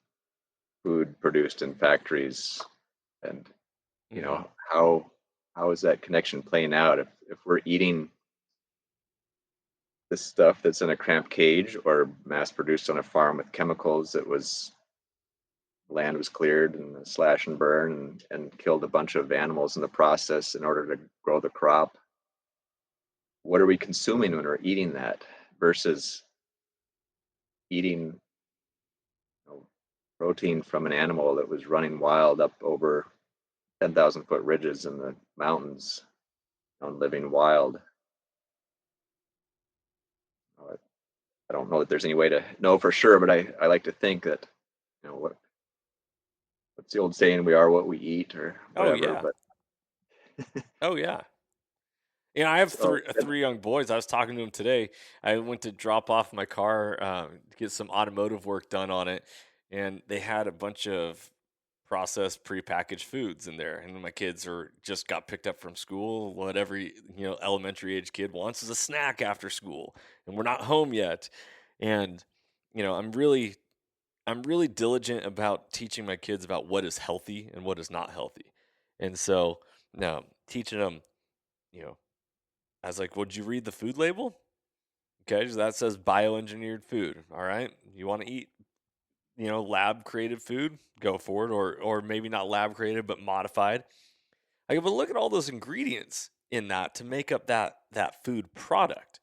food produced in factories, and mhm, how is that connection playing out if we're eating the stuff that's in a cramped cage or mass produced on a farm with chemicals that was land was cleared and slash and burn and killed a bunch of animals in the process in order to grow the crop. What are we consuming when we're eating that versus eating, protein from an animal that was running wild up over 10,000-foot ridges in the mountains, living wild? Uh, I don't know that there's any way to know for sure, but I like to think that, what's the old saying, we are what we eat or oh whatever. yeah, But oh yeah. I have so three young boys. I was talking to them today. I went to drop off my car, to get some automotive work done on it, and they had a bunch of processed prepackaged foods in there. And my kids are just got picked up from school. What every elementary age kid wants is a snack after school, and we're not home yet. And I'm really diligent about teaching my kids about what is healthy and what is not healthy. And so now teaching them, you know I was like, "Well, did you read the food label? Okay, so that says bioengineered food. All right, you want to eat, lab created food? Go for it, or maybe not lab created, but modified. I go, but look at all those ingredients in that to make up that food product.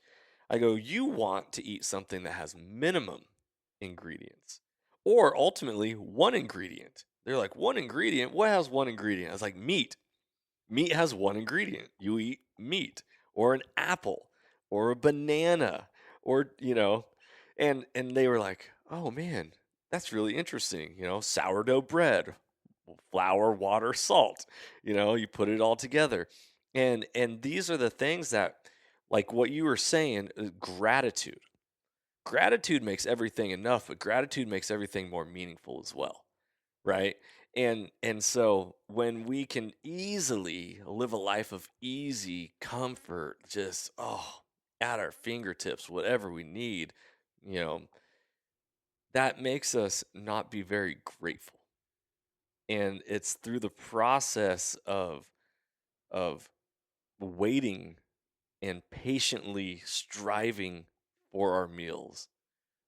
I go, you want to eat something that has minimum ingredients, or ultimately one ingredient. They're like, one ingredient? What has one ingredient? I was like, meat. Meat has one ingredient. You eat meat or an apple or a banana or, and they were like, "Oh man, that's really interesting. Sourdough bread, flour, water, salt. You put it all together." And these are the things that, like what you were saying, gratitude. Gratitude makes everything enough, but gratitude makes everything more meaningful as well, right? And so when we can easily live a life of easy comfort, just at our fingertips, whatever we need, you know, that makes us not be very grateful. And it's through the process of waiting and patiently striving for our meals,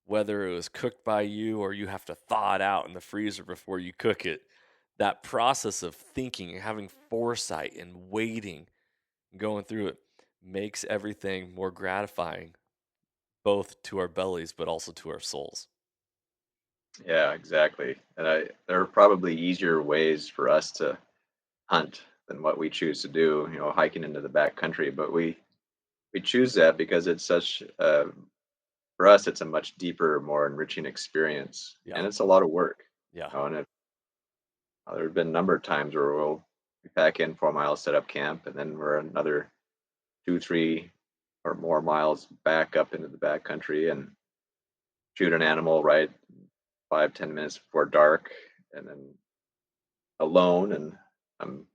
whether it was cooked by you or you have to thaw it out in the freezer before you cook it. That process of thinking and having foresight and waiting, going through it, makes everything more gratifying, both to our bellies but also to our souls. yeah, exactly. And there are probably easier ways for us to hunt than what we choose to do, hiking into the back country. But we choose that because it's such for us, it's a much deeper, more enriching experience, Yeah, and it's a lot of work. yeah, And there have been a number of times where we pack in 4 miles, set up camp, and then we're another 2, 3, or more miles back up into the back country and shoot an animal right 5, 10 minutes before dark, and then alone, and I'm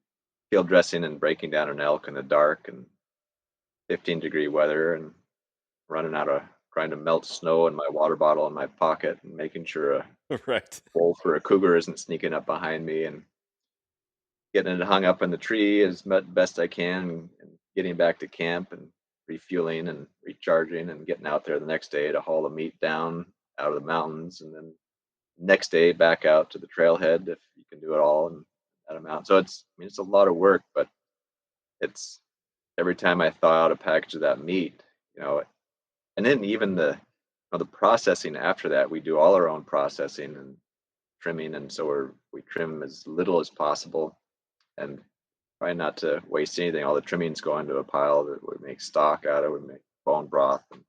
field dressing and breaking down an elk in the dark and 15-degree weather, and running out of trying to melt snow in my water bottle in my pocket and making sure a right. wolf or a cougar isn't sneaking up behind me, and getting it hung up in the tree as best I can, and getting back to camp and refueling and recharging and getting out there the next day to haul the meat down out of the mountains, and then next day back out to the trailhead if you can do it all in that amount. So it's a lot of work, but it's every time I thaw out a package of that meat, you know, and then even the processing after that, we do all our own processing and trimming, and so we trim as little as possible and try not to waste anything. All the trimmings go into a pile that we make stock out of. We make bone broth, and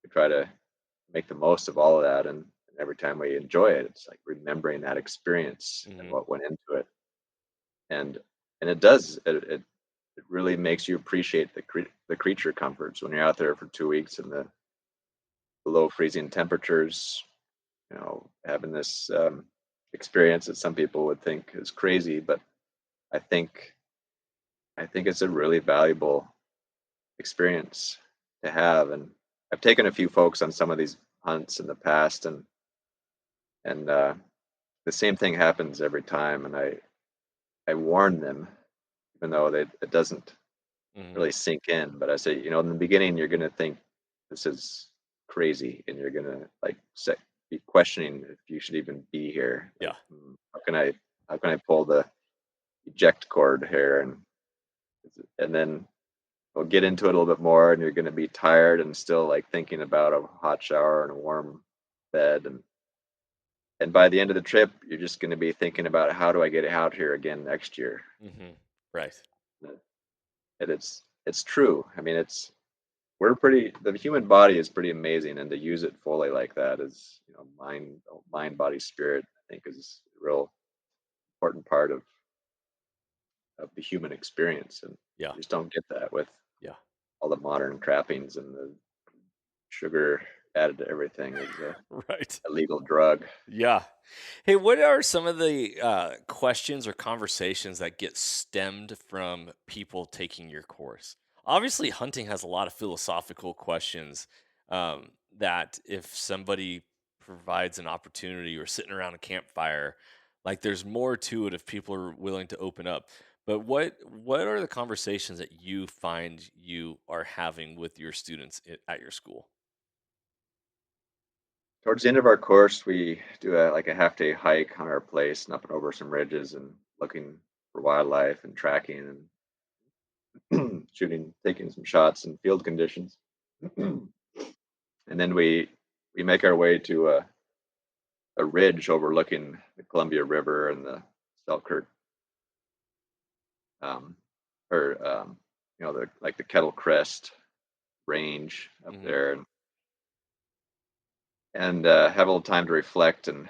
we try to make the most of all of that. And every time we enjoy it, it's like remembering that experience and Hmm. what went into it. And it does it really makes you appreciate the creature comforts when you're out there for 2 weeks in the below freezing temperatures. Having this experience that some people would think is crazy, but I think I think it's a really valuable experience to have. And I've taken a few folks on some of these hunts in the past, and the same thing happens every time. And I warn them, even though it doesn't Hmm. really sink in. But I say, in the beginning, you're going to think this is crazy, and you're going to be questioning if you should even be here. Like, Yeah. how can I pull the eject cord here? And then we'll get into it a little bit more, and you're going to be tired and still like thinking about a hot shower and a warm bed. And by the end of the trip, you're just going to be thinking about how do I get out here again next year. Hmm. Right. And it's true. I mean, we're pretty the human body is pretty amazing, and to use it fully like that is, mind body spirit, I think, is a real important part of the human experience. And Yeah. you just don't get that with Yeah. all the modern trappings, and the sugar added to everything is Right. a legal drug. Yeah. Hey, what are some of the questions or conversations that get stemmed from people taking your course? Obviously, hunting has a lot of philosophical questions that if somebody provides an opportunity or sitting around a campfire, like there's more to it if people are willing to open up. But what are the conversations that you find you are having with your students at your school? Towards the end of our course, we do a half day hike on our place and up and over some ridges and looking for wildlife and tracking and shooting, taking some shots in field conditions. And then we make our way to a ridge overlooking the Columbia River and the Selkirk, um, or the Kettle Crest range up Hmm. there, and have a little time to reflect and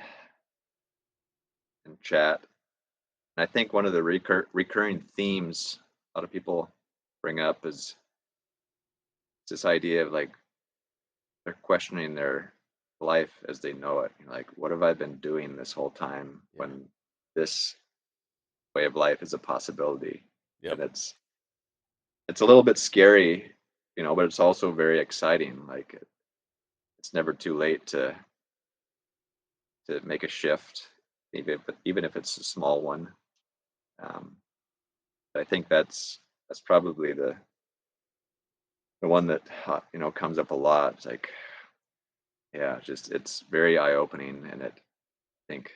chat. And I think one of the recurring themes a lot of people bring up is this idea of like they're questioning their life as they know it. Like, what have I been doing this whole time Yeah. when this way of life is a possibility? Yep. And it's a little bit scary, but it's also very exciting. Like, it's never too late to make a shift, even if it's a small one. Um, I think that's probably the one that comes up a lot. It's like, yeah, just it's very eye opening, and it I think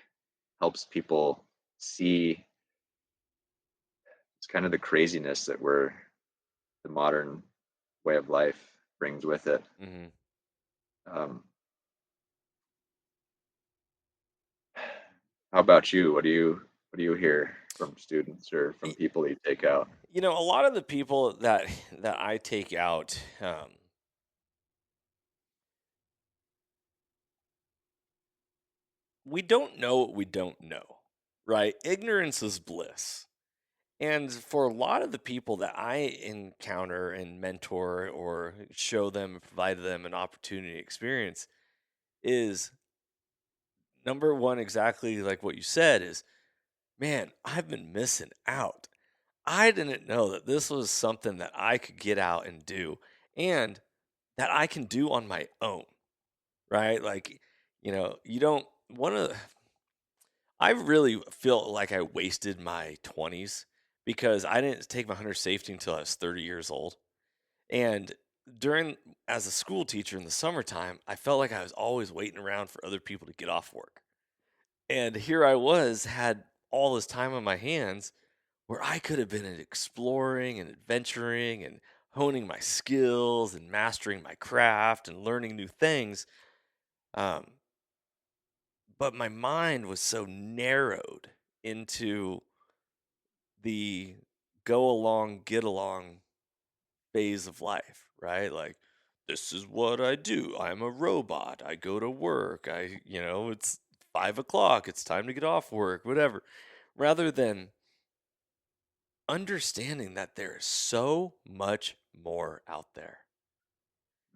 helps people see it's kind of the craziness that the modern way of life brings with it. Hmm. Um, how about you? What do you hear from students or from people you take out? A lot of the people that I take out, we don't know what we don't know, right? Ignorance is bliss. And for a lot of the people that I encounter and mentor or show them and provide them an opportunity to experience is number one, exactly like what you said, is man, I've been missing out. I didn't know that this was something that I could get out and do and that I can do on my own, right? Like, you don't one of the I really feel like I wasted my 20s because I didn't take my hunter safety until I was 30 years old. And during as a school teacher in the summertime, I felt like I was always waiting around for other people to get off work. And here I was, had all this time on my hands where I could have been exploring and adventuring and honing my skills and mastering my craft and learning new things. Um, but my mind was so narrowed into the go along, get along phase of life, right? Like, this is what I do. I'm a robot. I go to work. It's 5 o'clock. It's time to get off work, whatever. Rather than understanding that there is so much more out there.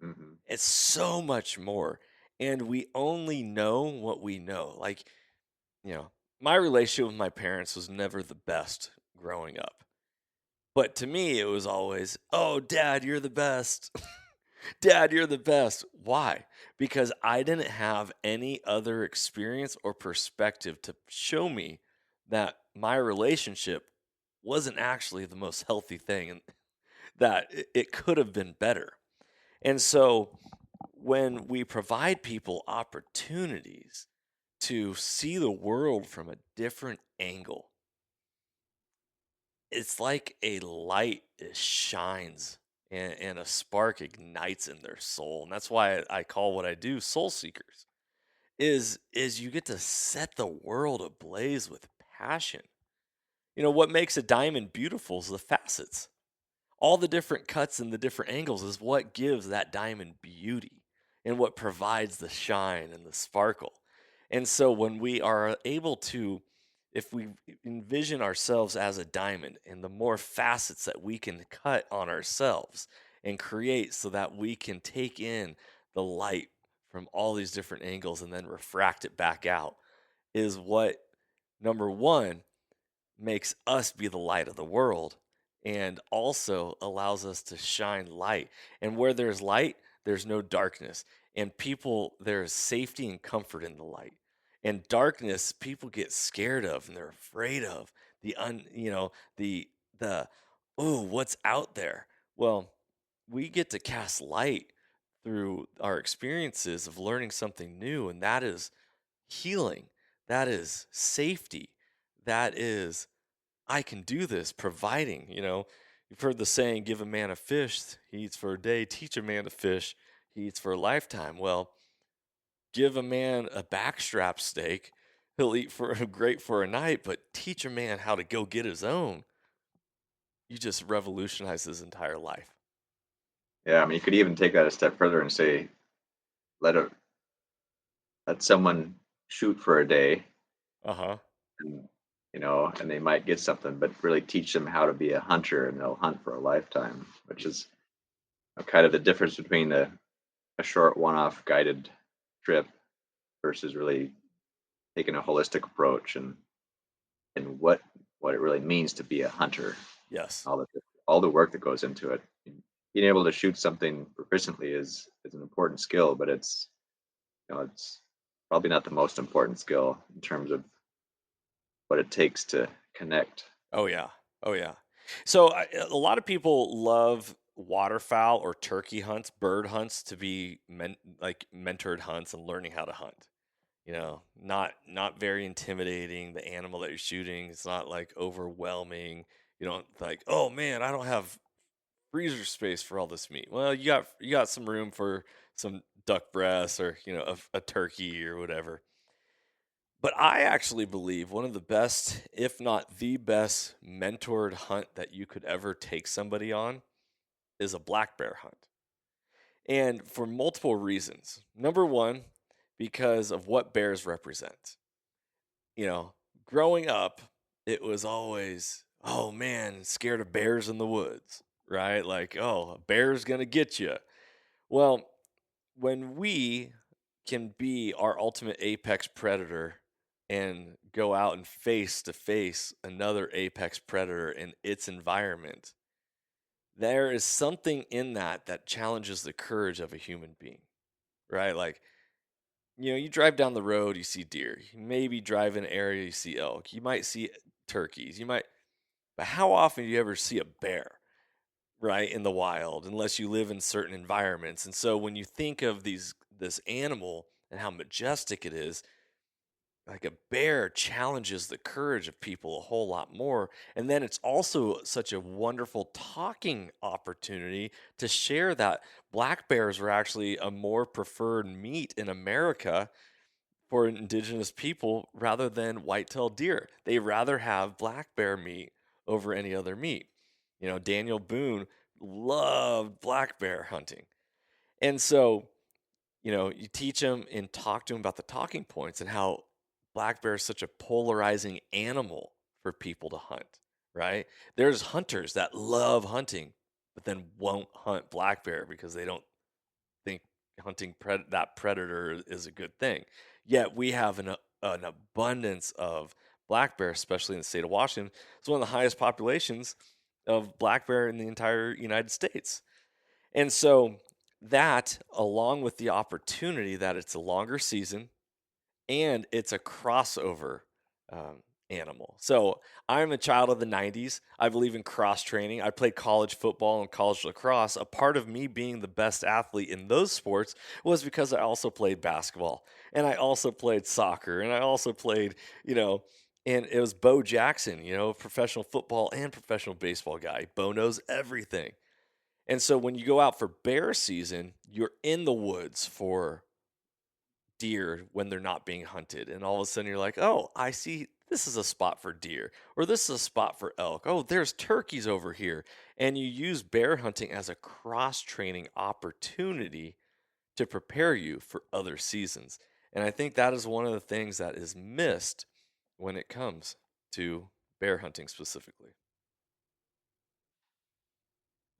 Hmm. It's so much more. And we only know what we know. Like, you know, my relationship with my parents was never the best growing up. But to me, it was always, oh, dad, you're the best. Dad, you're the best. Why? Because I didn't have any other experience or perspective to show me that my relationship wasn't actually the most healthy thing and that it could have been better. And so when we provide people opportunities to see the world from a different angle, it's like a light shines and a spark ignites in their soul. And that's why I call what I do soul seekers. Is you get to set the world ablaze with passion. What makes a diamond beautiful is the facets. All the different cuts and the different angles is what gives that diamond beauty and what provides the shine and the sparkle. And so when we are able to, if we envision ourselves as a diamond and the more facets that we can cut on ourselves and create so that we can take in the light from all these different angles and then refract it back out, is what, number one, makes us be the light of the world and also allows us to shine light. And where there's light, there's no darkness. And people, there's safety and comfort in the light. And darkness, people get scared of and they're afraid of the oh, what's out there? Well, we get to cast light through our experiences of learning something new, and that is healing. That is safety. That is I can do this, providing, you've heard the saying, give a man a fish, he eats for a day, teach a man to fish, he eats for a lifetime. Well, give a man a backstrap steak, he'll eat for great for a night, but teach a man how to go get his own. You just revolutionize his entire life. Yeah, I mean, you could even take that a step further and say, let a let someone shoot for a day, Uh-huh. and and they might get something, but really teach them how to be a hunter, and they'll hunt for a lifetime, which is kind of the difference between a short one-off guided trip versus really taking a holistic approach and what it really means to be a hunter, Yes. all the work that goes into it. Being able to shoot something proficiently is an important skill, but it's probably not the most important skill in terms of what it takes to connect. Oh yeah. Oh yeah. So a lot of people love waterfowl or turkey hunts, bird hunts to be like mentored hunts and learning how to hunt. Not very intimidating. The animal that you're shooting, it's not like overwhelming. You don't like, oh man, I don't have freezer space for all this meat. Well, you got some room for some duck breasts or a turkey or whatever. But I actually believe one of the best, if not the best, mentored hunt that you could ever take somebody on is a black bear hunt. And for multiple reasons. Number one, because of what bears represent. You know, growing up, it was always, oh man, scared of bears in the woods, right? Like, oh, a bear's gonna get you. Well, when we can be our ultimate apex predator and go out and face to face another apex predator in its environment, there is something in that challenges the courage of a human being, right? Like, you drive down the road, you see deer. You maybe drive in an area, you see elk. You might see turkeys. But how often do you ever see a bear, right, in the wild, unless you live in certain environments? And so when you think of this animal and how majestic it is, like a bear challenges the courage of people a whole lot more. And then it's also such a wonderful talking opportunity to share that black bears are actually a more preferred meat in America for indigenous people rather than white-tailed deer. They rather have black bear meat over any other meat. Daniel Boone loved black bear hunting. And so, you teach them and talk to them about the talking points and how black bear is such a polarizing animal for people to hunt, right? There's hunters that love hunting, but then won't hunt black bear because they don't think hunting that predator is a good thing. Yet we have an abundance of black bear, especially in the state of Washington. It's one of the highest populations of black bear in the entire United States. And so that, along with the opportunity that it's a longer season and it's a crossover um, animal. So I'm a child of the 90s. I believe in cross training. I played college football and college lacrosse. A part of me being the best athlete in those sports was because I also played basketball and I also played soccer and I also played, and it was Bo Jackson, professional football and professional baseball guy. Bo knows everything. And so when you go out for bear season, you're in the woods for deer when they're not being hunted. And all of a sudden you're like, oh, I see this is a spot for deer, or this is a spot for elk. Oh, there's turkeys over here. And you use bear hunting as a cross training opportunity to prepare you for other seasons. And I think that is one of the things that is missed when it comes to bear hunting specifically.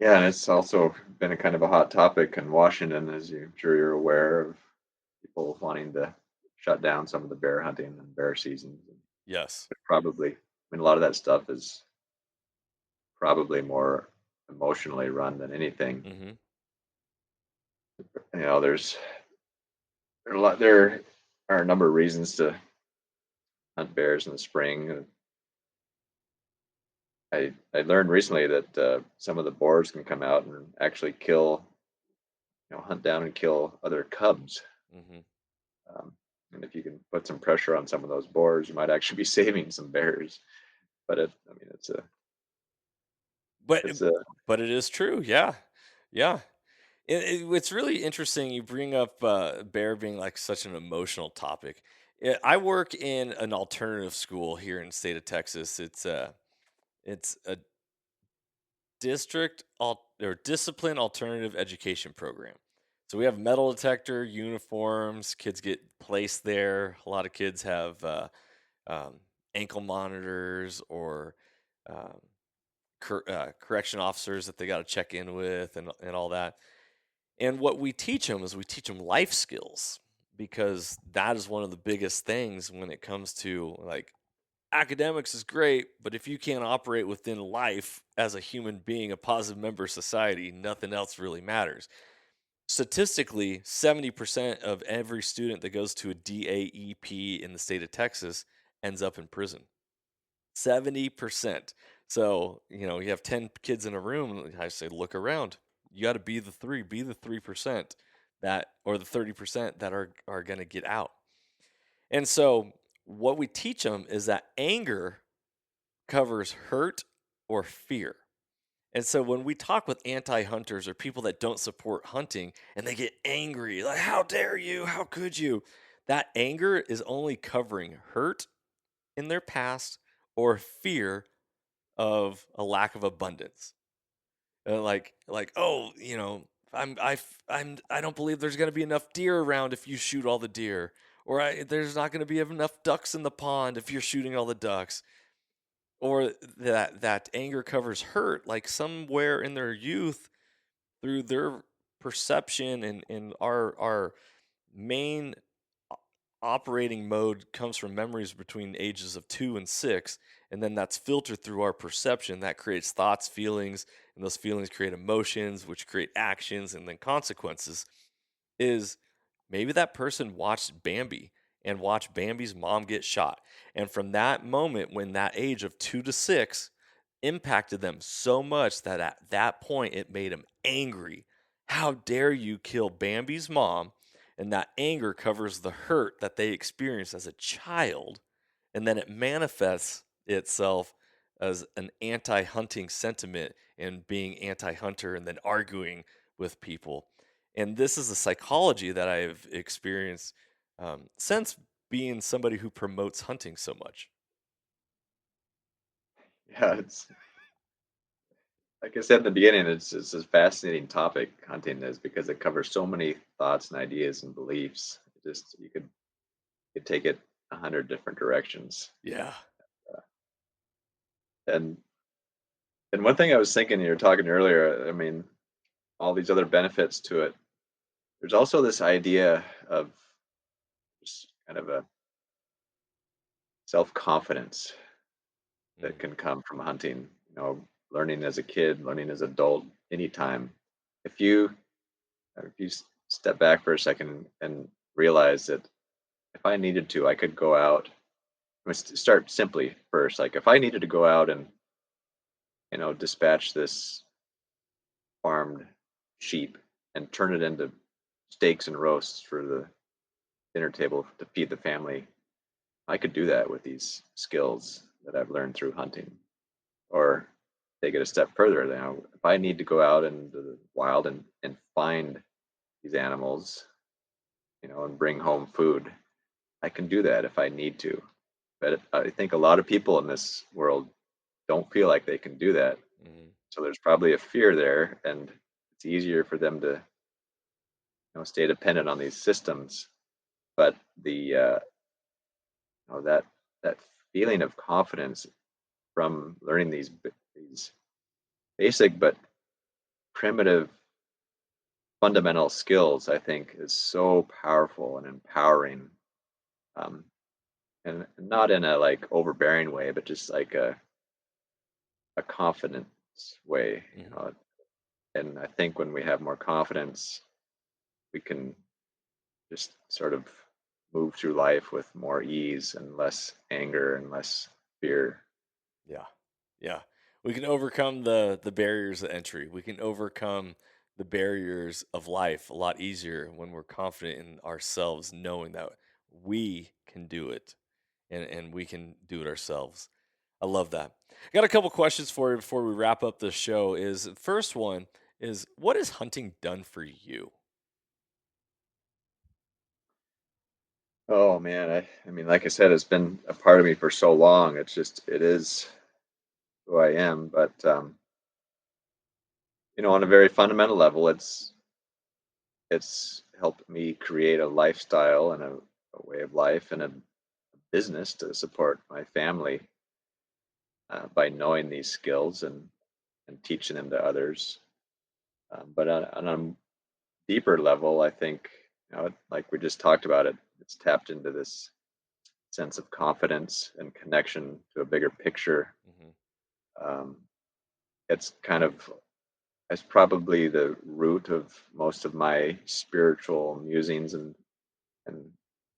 Yeah, and it's also been a kind of a hot topic in Washington, as I'm sure you're aware of people wanting to shut down some of the bear hunting and bear seasons. And Yes. probably, I mean, a lot of that stuff is probably more emotionally run than anything. Hmm. You know, there are a number of reasons to hunt bears in the spring. I learned recently that some of the boars can come out and actually kill, hunt down and kill other cubs. Hmm. Um, and if you can put some pressure on some of those boars, you might actually be saving some bears. But I mean, But it's a but it is true. Yeah. Yeah. It's really interesting you bring up bear being like such an emotional topic. I work in an alternative school here in the state of Texas. It's a or discipline alternative education program. So we have metal detector uniforms. Kids get placed there. A lot of kids have um, ankle monitors or um, correction officers that they got to check in with and all that. And what we teach them is we teach them life skills because that is one of the biggest things when it comes to like academics is great, but if you can't operate within life as a human being, a positive member of society, nothing else really matters. Statistically, 70% of every student that goes to a DAEP in the state of Texas ends up in prison. 70%. So, you have 10 kids in a room. I say, look around. You got to be the 3% or the 30% that are going to get out. And so, what we teach them is that anger covers hurt or fear. And so, when we talk with anti hunters or people that don't support hunting and they get angry, like, how dare you? How could you? That anger is only covering hurt in their past or fear of a lack of abundance. Oh, I don't believe there's going to be enough deer around if you shoot all the deer, or there's not going to be enough ducks in the pond if you're shooting all the ducks, or that anger covers hurt, like somewhere in their youth through their perception and our main operating mode comes from memories between ages of 2 and 6, and then that's filtered through our perception that creates thoughts, feelings, and those feelings create emotions, which create actions and then consequences. Is maybe that person watched Bambi and watched Bambi's mom get shot, and from that moment, when that age of 2 to 6 impacted them so much that at that point it made them angry. How dare you kill Bambi's mom? And that anger covers the hurt that they experienced as a child, and then it manifests itself as an anti-hunting sentiment and being anti-hunter and then arguing with people. And this is a psychology that I've experienced since being somebody who promotes hunting so much. Yeah, it's like I said in the beginning, it's a fascinating topic, hunting is, because it covers so many thoughts and ideas and beliefs. Just you could take it 100 different directions. Yeah. And one thing I was thinking, you were talking earlier, I mean, all these other benefits to it. There's also this idea of just kind of a self-confidence that Mm, can come from hunting, learning as a kid, learning as adult, anytime. If you step back for a second and realize that if I needed to, I could go out. Let's start simply first. Like if I needed to go out and dispatch this farmed sheep and turn it into steaks and roasts for the dinner table to feed the family, I could do that with these skills that I've learned through hunting. Or take it a step further. Now, if I need to go out into the wild and find these animals, and bring home food, I can do that if I need to. But I think a lot of people in this world don't feel like they can do that. mhm, So there's probably a fear there, and it's easier for them to stay dependent on these systems. But the that feeling of confidence from learning these basic but primitive fundamental skills, I think, is so powerful and empowering, um, and not in a like overbearing way, but just like a confidence way. mhm. And I think when we have more confidence, we can just sort of move through life with more ease and less anger and less fear. Yeah. Yeah. We can overcome the barriers of entry. We can overcome the barriers of life a lot easier when we're confident in ourselves, knowing that we can do it and we can do it ourselves. I love that. I got a couple questions for you before we wrap up the show. Is first one is what has hunting done for you? Oh man, I mean, like I said, it's been a part of me for so long. It is who I am. But on a very fundamental level, it's helped me create a lifestyle and a way of life and a business to support my family by knowing these skills and teaching them to others. But on a deeper level, I think, like we just talked about it, it's tapped into this sense of confidence and connection to a bigger picture. Hmm. Um, it's probably the root of most of my spiritual musings and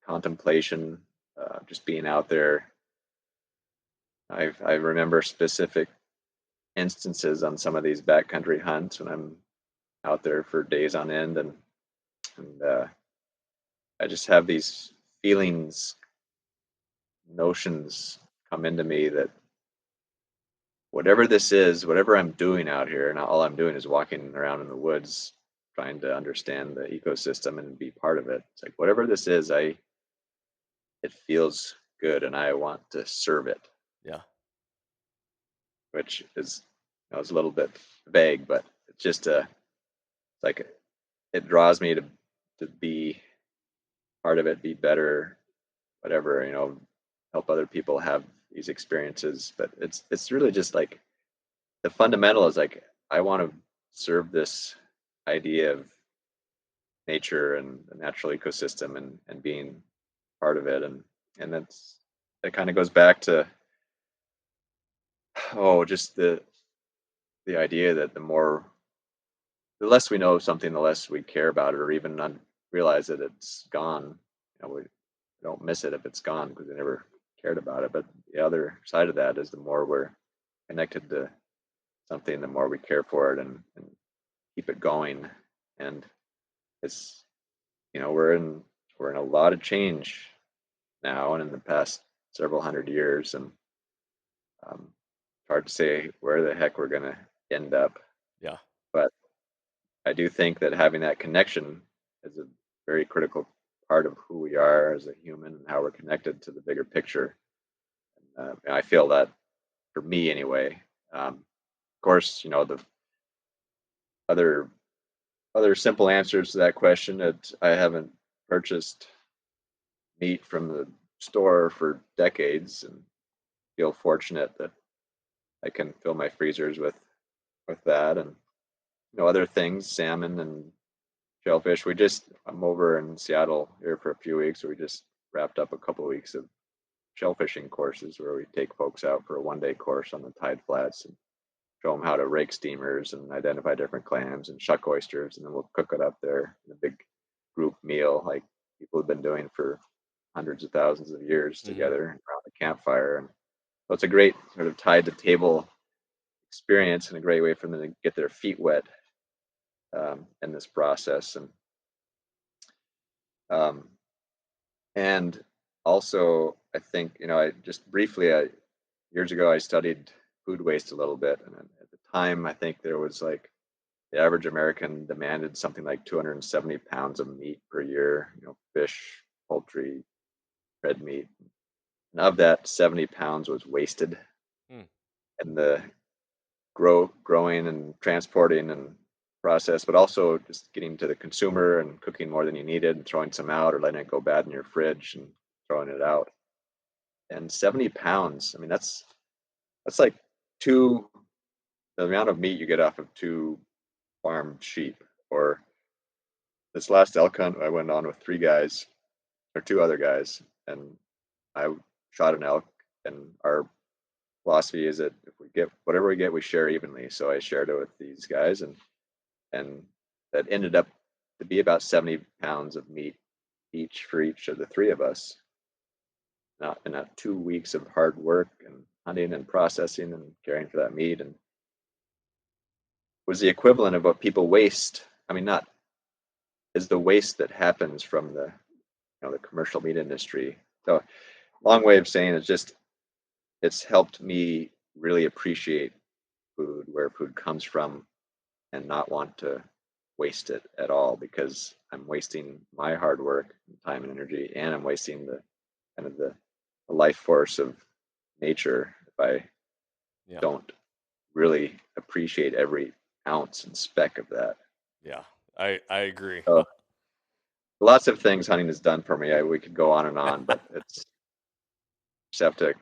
contemplation. Just being out there, I remember specific instances on some of these backcountry hunts when I'm out there for days on end, and I just have these feelings, notions come into me that whatever this is, whatever I'm doing out here, and all I'm doing is walking around in the woods, trying to understand the ecosystem and be part of it. It's like whatever this is, it feels good, and I want to serve it, Yeah. which is it's a little bit vague, but it's just like it draws me to be part of it, be better, whatever, help other people have these experiences. But it's really just like the fundamental is like I want to serve this idea of nature and the natural ecosystem and being part of it. And that kind of goes back to just the idea that the less we know of something, the less we care about it, or even realize that it's gone. We don't miss it if it's gone because we never cared about it. But the other side of that is the more we're connected to something, the more we care for it and keep it going. And it's we're in a lot of change now and in the past several hundred years, and it's hard to say where the heck we're gonna end up. Yeah. But I do think that having that connection is a very critical part of who we are as a human and how we're connected to the bigger picture. And I feel that for me anyway. Of course, the other other simple answers to that question that I haven't purchased meat from the store for decades and feel fortunate that I can fill my freezers with that and other things, salmon and shellfish. I'm over in Seattle here for a few weeks. So we just wrapped up a couple of weeks of shellfishing courses where we take folks out for a 1 day course on the tide flats and show them how to rake steamers and identify different clams and shuck oysters, and then we'll cook it up there in a big group meal like people have been doing for hundreds of thousands of years Hmm. together around the campfire. And so it's a great sort of tide to table experience and a great way for them to get their feet wet in this process. Um, and also, I think I just briefly, years ago, I studied food waste a little bit, and at the time, I think there was like the average American demanded something like 270 pounds of meat per year. Fish, poultry, red meat, and of that, 70 pounds was wasted Hmm. in the growing and transporting and process, but also just getting to the consumer and cooking more than you needed and throwing some out or letting it go bad in your fridge and throwing it out. And 70 pounds, I mean, that's like two the amount of meat you get off of two farmed sheep. Or this last elk hunt, I went on with three guys or two other guys, and I shot an elk. And our philosophy is that if we get whatever we get, we share evenly. So I shared it with these guys, and that ended up to be about 70 pounds of meat each for each of the three of us. Not in that 2 weeks of hard work and hunting and processing and caring for that meat, and was the equivalent of what people waste. I mean, not is the waste that happens from the commercial meat industry. So long way of saying it's just it's helped me really appreciate food, where food comes from, and not want to waste it at all, because I'm wasting my hard work, time, and energy, and I'm wasting the kind of the life force of nature if I Yeah. don't really appreciate every ounce and speck of that. Yeah. I agree. So lots of things hunting has done for me. We could go on and on, but it's just have to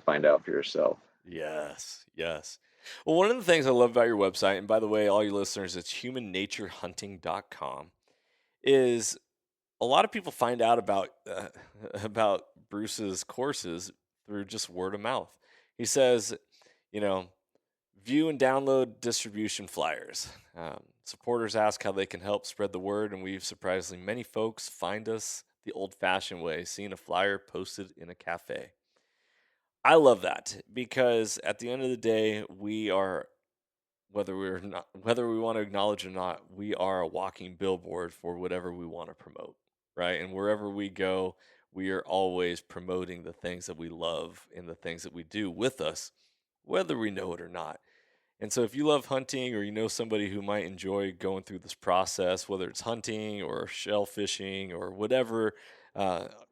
find out for yourself. Yes, yes. Well, one of the things I love about your website, and by the way, all your listeners, it's humannatureHunting.com, is a lot of people find out about about Bruce's courses through just word of mouth. He says, you know, view and download distribution flyers. Supporters ask how they can help spread the word, and we've surprisingly many folks find us the old-fashioned way, seeing a flyer posted in a cafe. I love that because at the end of the day, we are whether we want to acknowledge or not, we are a walking billboard for whatever we want to promote, right? And wherever we go, we are always promoting the things that we love and the things that we do with us, whether we know it or not. And so if you love hunting or you know somebody who might enjoy going through this process, whether it's hunting or shell fishing or whatever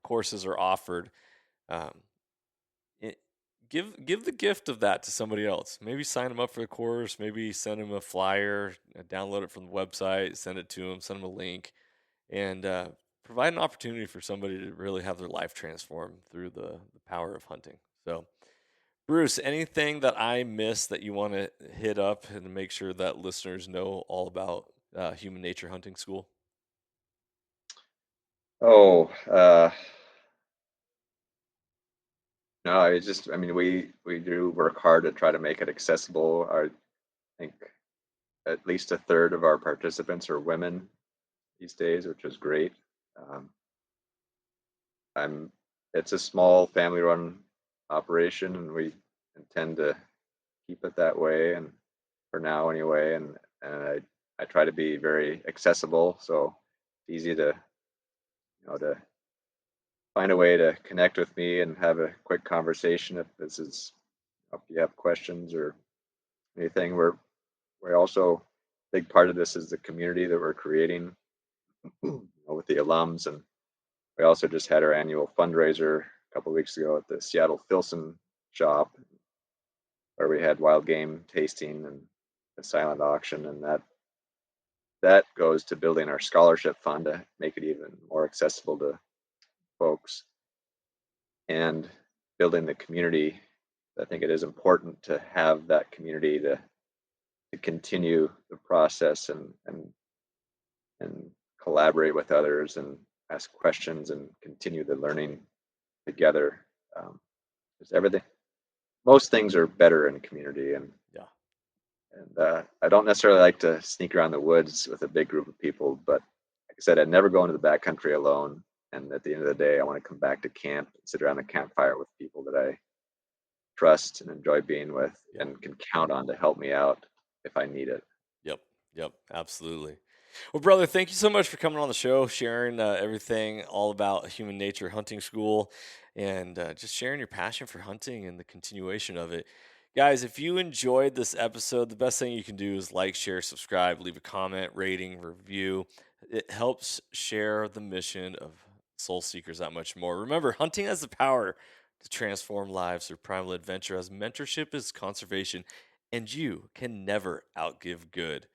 courses are offered, um, it, give the gift of that to somebody else. Maybe sign them up for the course. Maybe send them a flyer, download it from the website, send it to them, send them a link, and provide an opportunity for somebody to really have their life transformed through the power of hunting. So, Bruce, anything that I missed that you want to hit up and make sure that listeners know all about Human Nature Hunting School? Oh, no, I mean, we do work hard to try to make it accessible. I think at least a third of our participants are women these days, which is great. Um, I'm it's a small family-run operation, and we intend to keep it that way, and for now anyway. And I try to be very accessible. So easy to, to find a way to connect with me and have a quick conversation if you have questions or anything. We're also big part of this is the community that we're creating with the alums, and we also just had our annual fundraiser a couple of weeks ago at the Seattle Filson shop, where we had wild game tasting and a silent auction, and that goes to building our scholarship fund to make it even more accessible to folks and building the community. I think it is important to have that community to continue the process and collaborate with others and ask questions and continue the learning together. Because most things are better in community, Yeah. and I don't necessarily like to sneak around the woods with a big group of people, but like I said, I'd never go into the backcountry alone. And at the end of the day, I want to come back to camp and sit around the campfire with people that I trust and enjoy being with Yeah. and can count on to help me out if I need it. Yep. Yep. Absolutely. Well, brother, thank you so much for coming on the show, sharing everything all about Human Nature Hunting School, and just sharing your passion for hunting and the continuation of it. Guys, if you enjoyed this episode, the best thing you can do is like, share, subscribe, leave a comment, rating, review. It helps share the mission of Soul Seekers that much more. Remember, hunting has the power to transform lives through primal adventure, as mentorship is conservation, and you can never outgive good.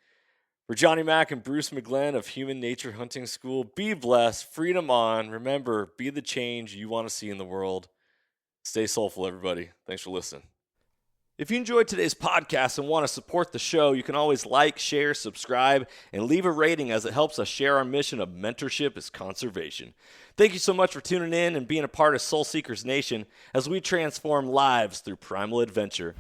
For Johnny Mack and Bruce McGlenn of Human Nature Hunting School, be blessed, freedom on. Remember, be the change you want to see in the world. Stay soulful, everybody. Thanks for listening. If you enjoyed today's podcast and want to support the show, you can always like, share, subscribe, and leave a rating, as it helps us share our mission of mentorship is conservation. Thank you so much for tuning in and being a part of Soul Seekers Nation as we transform lives through primal adventure.